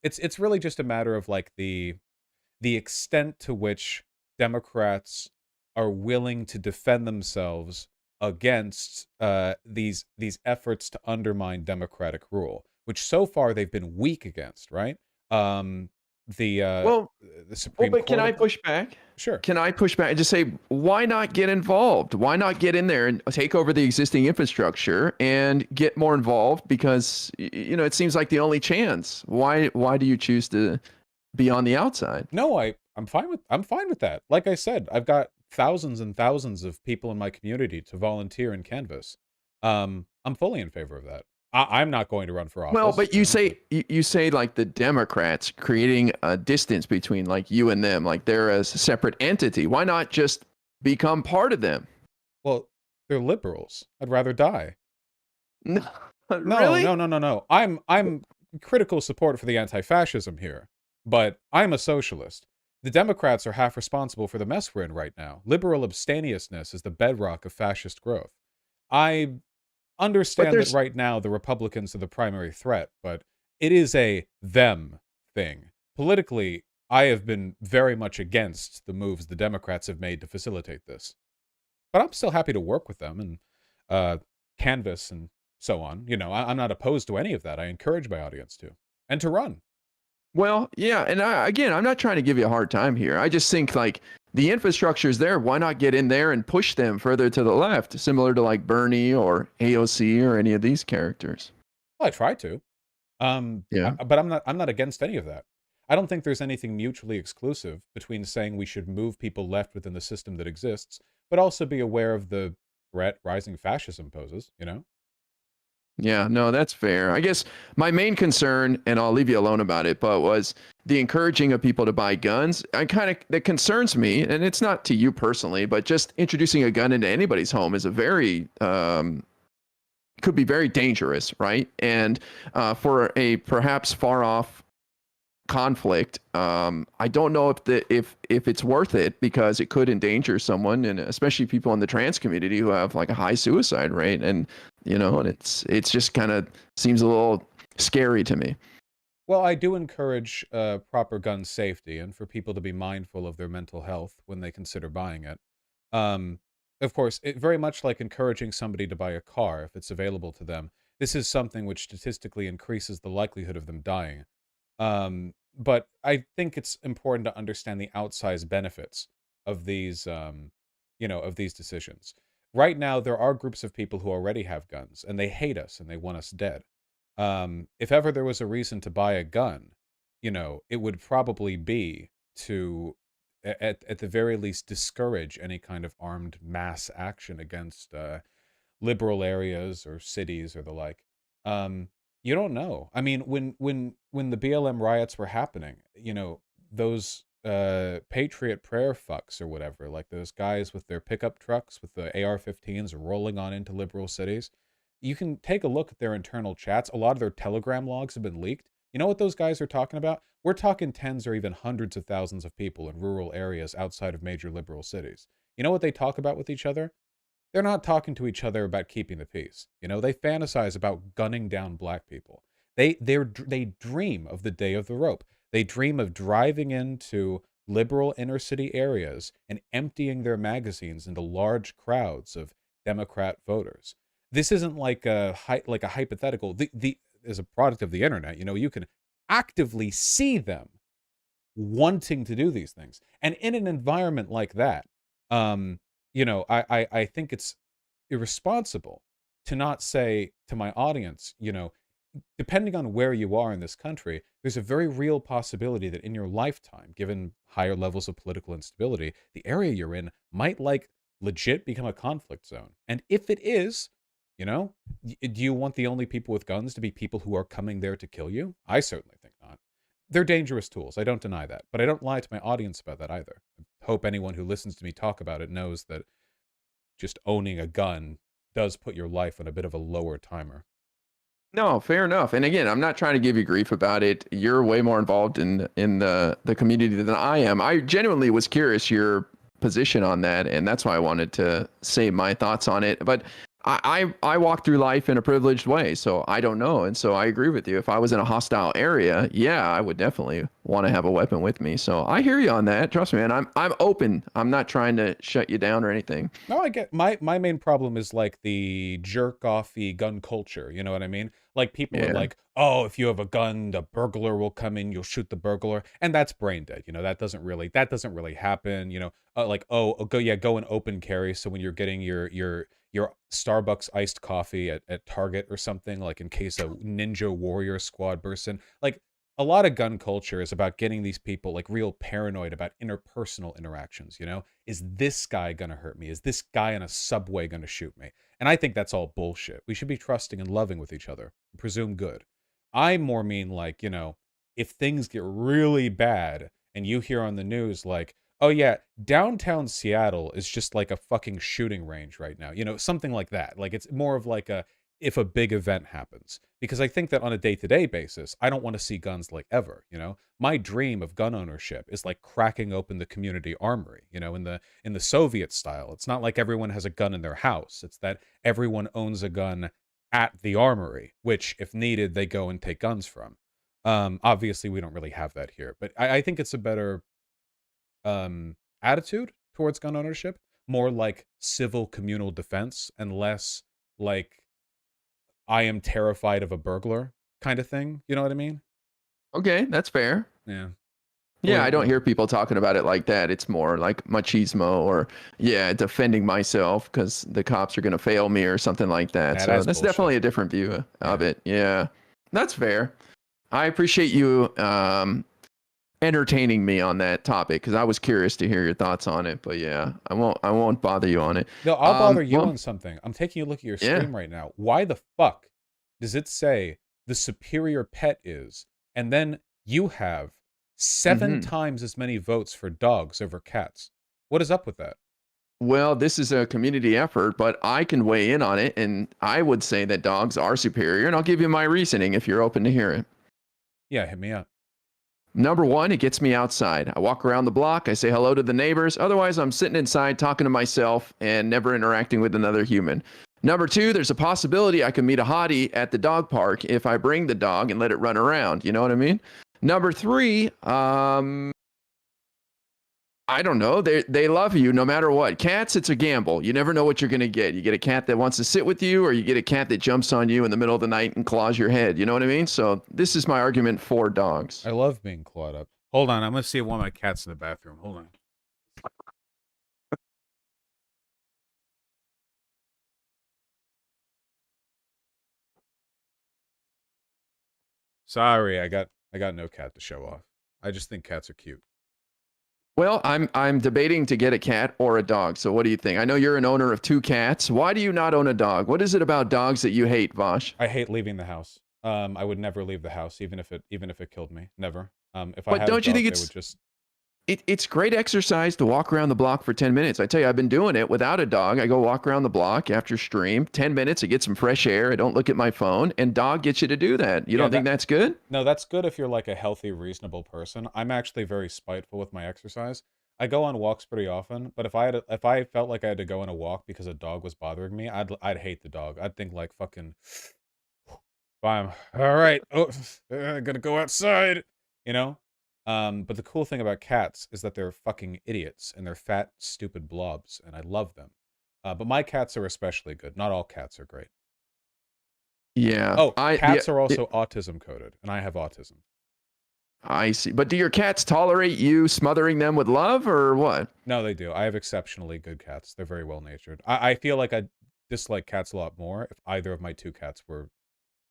It's really just a matter of like the extent to which Democrats are willing to defend themselves against these efforts to undermine democratic rule, which so far they've been weak against, right? Um, the uh, Well, the Well, Supreme but can Court I of them. push back? Sure. Can I push back and just say, why not get involved? Why not get in there and take over the existing infrastructure and get more involved? Because it seems like the only chance. Why do you choose to be on the outside? No, I'm fine with that. Like I said, I've got thousands and thousands of people in my community to volunteer and canvas. I'm fully in favor of that. I'm not going to run for Well, office, but you say like the Democrats creating a distance between like you and them, like they're a separate entity. Why not just become part of them? well, they're liberals. I'd rather die. No, No, really? no, no, no, no. I'm critical support for the anti-fascism here, but I'm a socialist. The Democrats are half responsible for the mess we're in right now. Liberal abstemiousness is the bedrock of fascist growth. I But understand that there's right now the Republicans are the primary threat, but it is a them thing. Politically, I have been very much against the moves the Democrats have made to facilitate this. But I'm still happy to work with them and uh, canvas and so on. I'm not opposed to any of that. I encourage my audience to and to run. Well, yeah, and again, I'm not trying to give you a hard time here. I just think like the infrastructure is there. Why not get in there and push them further to the left, similar to like Bernie or AOC or any of these characters? Well, I try to, Yeah. but I'm not against any of that. I don't think there's anything mutually exclusive between saying we should move people left within the system that exists, but also be aware of the threat rising fascism poses. Yeah, no, that's fair. I guess my main concern, and I'll leave you alone about it, but was the encouraging of people to buy guns. I kind of that concerns me, and it's not to you personally, but just introducing a gun into anybody's home is a very could be very dangerous, right? And for a perhaps far off conflict, I don't know if it's worth it because it could endanger someone, and especially people in the trans community who have like a high suicide rate, and and it's just kind of seems a little scary to me. Well, I do encourage proper gun safety and for people to be mindful of their mental health when they consider buying it. Um, of course, it very much like encouraging somebody to buy a car if it's available to them. This is something which statistically increases the likelihood of them dying. But I think it's important to understand the outsized benefits of these decisions. Right now, there are groups of people who already have guns and they hate us and they want us dead. If ever there was a reason to buy a gun, it would probably be to, at the very least, discourage any kind of armed mass action against liberal areas or cities or the like. Um, you don't know. I mean, when the BLM riots were happening, those Patriot prayer fucks or whatever, like those guys with their pickup trucks with the AR-15s rolling on into liberal cities. You can take a look at their internal chats. A lot of their Telegram logs have been leaked. You know what those guys are talking about? We're talking tens or even hundreds of thousands of people in rural areas outside of major liberal cities. You know what they talk about with each other? They're not talking to each other about keeping the peace. They fantasize about gunning down black people. They dream of the day of the rope. They dream of driving into liberal inner city areas and emptying their magazines into large crowds of Democrat voters. This isn't like a hypothetical. The As a product of the internet, you can actively see them wanting to do these things. And in an environment like that, I think it's irresponsible to not say to my audience, you know, depending on where you are in this country, there's a very real possibility that in your lifetime, given higher levels of political instability, the area you're in might like legit become a conflict zone. And if it is, you know, do you want the only people with guns to be people who are coming there to kill you? I certainly think not. They're dangerous tools. I don't deny that. But I don't lie to my audience about that either. I hope anyone who listens to me talk about it knows that just owning a gun does put your life on a bit of a lower timer. No, fair enough. And again, I'm not trying to give you grief about it. You're way more involved in the community than I am. I genuinely was curious your position on that, and that's why I wanted to say my thoughts on it. But I walk through life in a privileged way, so I don't know. And so I agree with you. If I was in a hostile area, yeah, I would definitely want to have a weapon with me. So I hear you on that. Trust me, man. I'm open. I'm not trying to shut you down or anything. No, I get my main problem is like the jerk offy gun culture. You know what I mean? Like people are Yeah. like, oh, if you have a gun, the burglar will come in, you'll shoot the burglar, and that's brain dead. You know, that doesn't really happen. You know, like go and open carry. So when you're getting your Starbucks iced coffee at Target or something, like in case a ninja warrior squad bursts in, like a lot of gun culture is about getting these people like real paranoid about interpersonal interactions, you know? Is this guy gonna hurt me? Is this guy in a subway gonna shoot me? And I think that's all bullshit. We should be trusting and loving with each other, and presume good. I more mean like, you know, if things get really bad and you hear on the news like, oh yeah, downtown Seattle is just like a fucking shooting range right now. You know, something like that. Like it's more of like a if a big event happens. Because I think that on a day-to-day basis, I don't want to see guns like ever, you know? My dream of gun ownership is like cracking open the community armory, you know, in the Soviet style. It's not like everyone has a gun in their house. It's that everyone owns a gun at the armory, which if needed, they go and take guns from. Obviously we don't really have that here, but I think it's a better attitude towards gun ownership, more like civil communal defense and less like I am terrified of a burglar kind of thing. You know what I mean? Okay, that's fair. Yeah. Yeah, I don't hear people talking about it like that. It's more like machismo or, yeah, defending myself because the cops are going to fail me or something like that. Yeah, So that's that's bullshit. definitely a different view of it. Yeah, that's fair. I appreciate you entertaining me on that topic because I was curious to hear your thoughts on it. But yeah, I won't bother you on it. No, I'll bother you Well, on something. I'm taking a look at your yeah. stream right now. Why the fuck does it say the superior pet is, and then you have 7 hmm times as many votes for dogs over cats? What is up with that? Well, this is a community effort, but I can weigh in on it, and I would say that dogs are superior, and I'll give you my reasoning if you're open to hear it. Yeah, hit me up. Number one, it gets me outside. I walk around the block, I say hello to the neighbors. Otherwise, I'm sitting inside talking to myself and never interacting with another human. Number two, there's a possibility I can meet a hottie at the dog park if I bring the dog and let it run around. You know what I mean? Number three, I don't know. They love you no matter what. Cats, it's a gamble. You never know what you're going to get. You get a cat that wants to sit with you, or you get a cat that jumps on you in the middle of the night and claws your head. You know what I mean? So this is my argument for dogs. I love being clawed up. Hold on, I'm gonna see one of my cats in the bathroom. Hold on. Sorry, I got no cat to show off. I just think cats are cute. Well, I'm debating to get a cat or a dog. So what do you think? I know you're an owner of 2 cats. Why do you not own a dog? What is it about dogs that you hate, Vaush? I hate leaving the house. I would never leave the house, even if it killed me. Never. If I But had a don't you dog, think they it's would just. it's great exercise to walk around the block for 10 minutes. I tell you, I've been doing it without a dog. I go walk around the block after stream, 10 minutes, I get some fresh air. I don't look at my phone, and dog gets you to do that. You Yeah, don't think that's good? no, that's good if you're like a healthy, reasonable person. I'm actually very spiteful with my exercise. I go on walks pretty often, but if I felt like I had to go on a walk because a dog was bothering me, I'd hate the dog. I'd think like fucking, fine, all right, oh, gonna go outside, you know. But the cool thing about cats is that they're fucking idiots and they're fat, stupid blobs, and I love them. But my cats are especially good. Not all cats are great. Yeah, Oh, cats are also autism coded, and I have autism. I see. But do your cats tolerate you smothering them with love or what? No, they do. I have exceptionally good cats. They're very well natured. I feel like dislike cats a lot more if either of my two cats were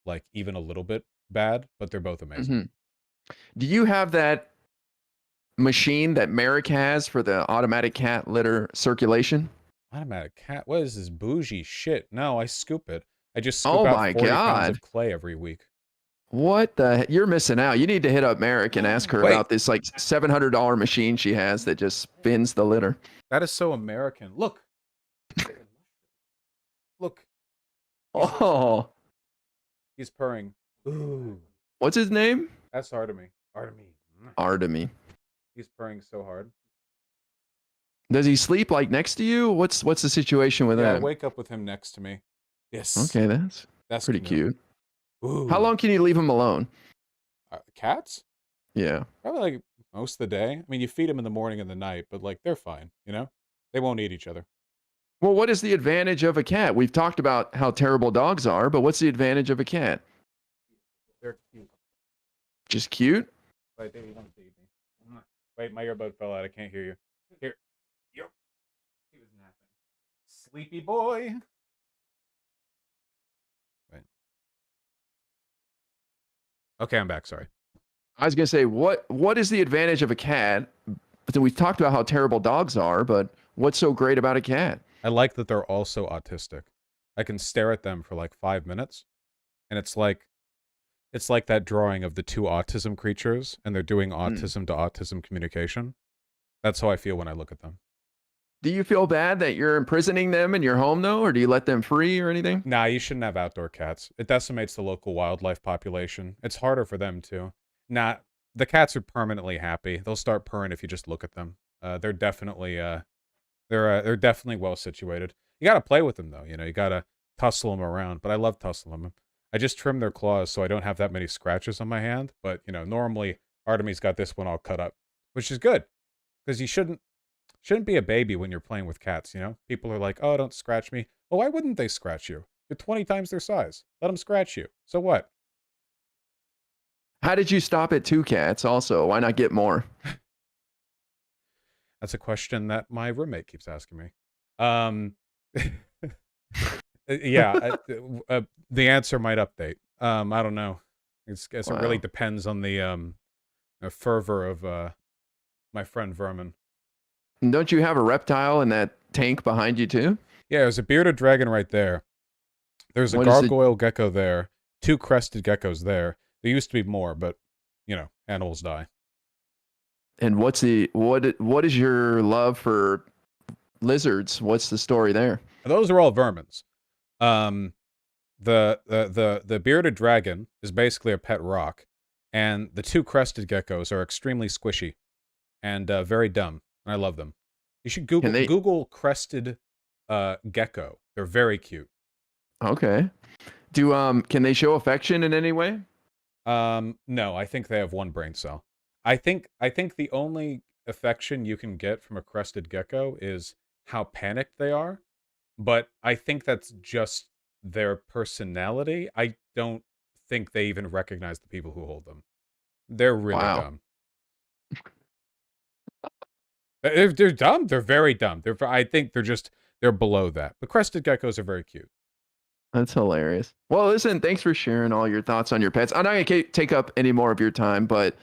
like even a little bit bad, but they're both amazing. Mhm. Do you have that machine that Merrick has for the automatic cat litter circulation? Automatic cat. What is this bougie shit? No, I scoop it. I just scoop Oh out my 40 pounds God. of clay every week. What the? You're missing out. You need to hit up Merrick and ask her Wait, about this like $700 machine she has that just spins the litter. that is so American. Look. Look. Oh, He's purring. Ooh. what's his name? That's Artemy. Artemy. Artemy. He's purring so hard. Does he sleep like next to you? What's the situation with Yeah, I that? wake up with him next to me. Yes. Okay, That's pretty cute. Ooh. How long can you leave him alone? Cats? Yeah. Probably like most of the day. I mean, you feed them in the morning and the night, but like they're fine, you know? They won't eat each other. Well, what is the advantage of a cat? We've talked about how terrible dogs are, but what's the advantage of a cat? They're cute. Just cute? Wait, baby, don't feed me. Wait, my earbud fell out. I can't hear you. Here. Yep. He was napping. Sleepy boy. Wait. Okay, I'm back. Sorry. I was gonna say, what is the advantage of a cat? But we've talked about how terrible dogs are, but what's so great about a cat? I like that they're also autistic. I can stare at them for like 5 minutes, and it's like that drawing of the two autism creatures, and they're doing autism to autism communication. That's how I feel when I look at them. Do you feel bad that you're imprisoning them in your home, though, or do you let them free or anything? Nah, you shouldn't have outdoor cats. It decimates the local wildlife population. It's harder for them too. Nah, the cats are permanently happy. They'll start purring if you just look at them. They're definitely they're definitely well situated. You got to play with them though. You know, you got to tussle them around. But I love tussling them. I just trim their claws so I don't have that many scratches on my hand. But you know, normally Artemy's got this one all cut up, which is good because you shouldn't be a baby when you're playing with cats. You know, people are like, "Oh, don't scratch me." Well, why wouldn't they scratch you? You're 20 times their size. Let them scratch you. So what? How did you stop at 2 cats? Also, why not get more? That's a question that my roommate keeps asking me. Yeah, the answer might update. I don't know. Guess it really Wow. depends on the fervor of my friend Vermin. And don't you have a reptile in that tank behind you too? Yeah, there's a bearded dragon right there. There's a What is it? gargoyle gecko there. 2 crested geckos there. There used to be more, but you know, animals die. And what is your love for lizards? What's the story there? Those are all vermins. The bearded dragon is basically a pet rock, and the 2 crested geckos are extremely squishy and very dumb. And I love them. You should Google crested gecko. They're very cute. Okay. Can they show affection in any way? No, I think they have 1 brain cell. I think the only affection you can get from a crested gecko is how panicked they are, but I think that's just their personality. I don't think they even recognize the people who hold them. They're really Wow. dumb. They're dumb. They're very dumb. I think they're below that. But crested geckos are very cute. That's hilarious. Well, listen, thanks for sharing all your thoughts on your pets. I'm not going to take up any more of your time, but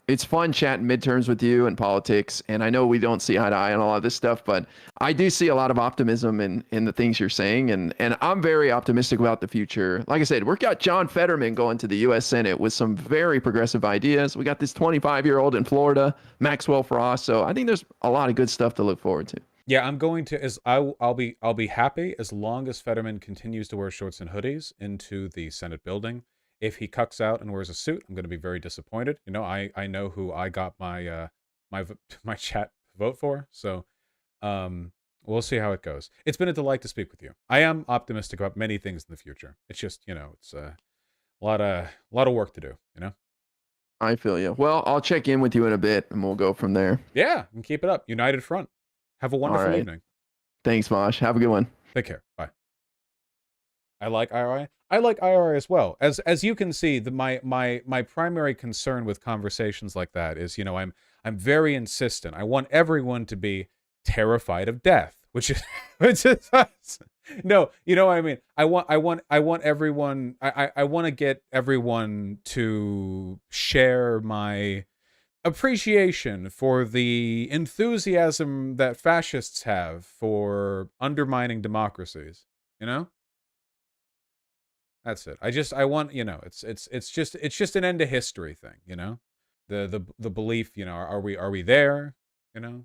it's fun chatting midterms with you and politics. And I know we don't see eye to eye on a lot of this stuff, but I do see a lot of optimism in the things you're saying. And I'm very optimistic about the future. Like I said, we've got John Fetterman going to the U.S. Senate with some very progressive ideas. We got this 25-year-old in Florida, Maxwell Frost. So I think there's a lot of good stuff to look forward to. Yeah, I'm going to I'll be happy as long as Fetterman continues to wear shorts and hoodies into the Senate building. If he cucks out and wears a suit, I'm going to be very disappointed. You know, I know who I got my my chat vote for, so we'll see how it goes. It's been a delight to speak with you. I am optimistic about many things in the future. It's just, you know, it's a lot of work to do, you know. I feel you. Well, I'll check in with you in a bit and we'll go from there. Yeah, and keep it up. United front. Have a wonderful evening. Thanks, Vaush. Have a good one. Take care. Bye. I like IRI. I like IRI as well. As you can see, my primary concern with conversations like that is, you know, I'm very insistent. I want everyone to be terrified of death. which is which is no, you know what I mean. I want everyone. I want to get everyone to share my appreciation for the enthusiasm that fascists have for undermining democracies. You know, that's it. I want, you know, it's just an end to history thing. You know, the belief. You know, are we there? You know.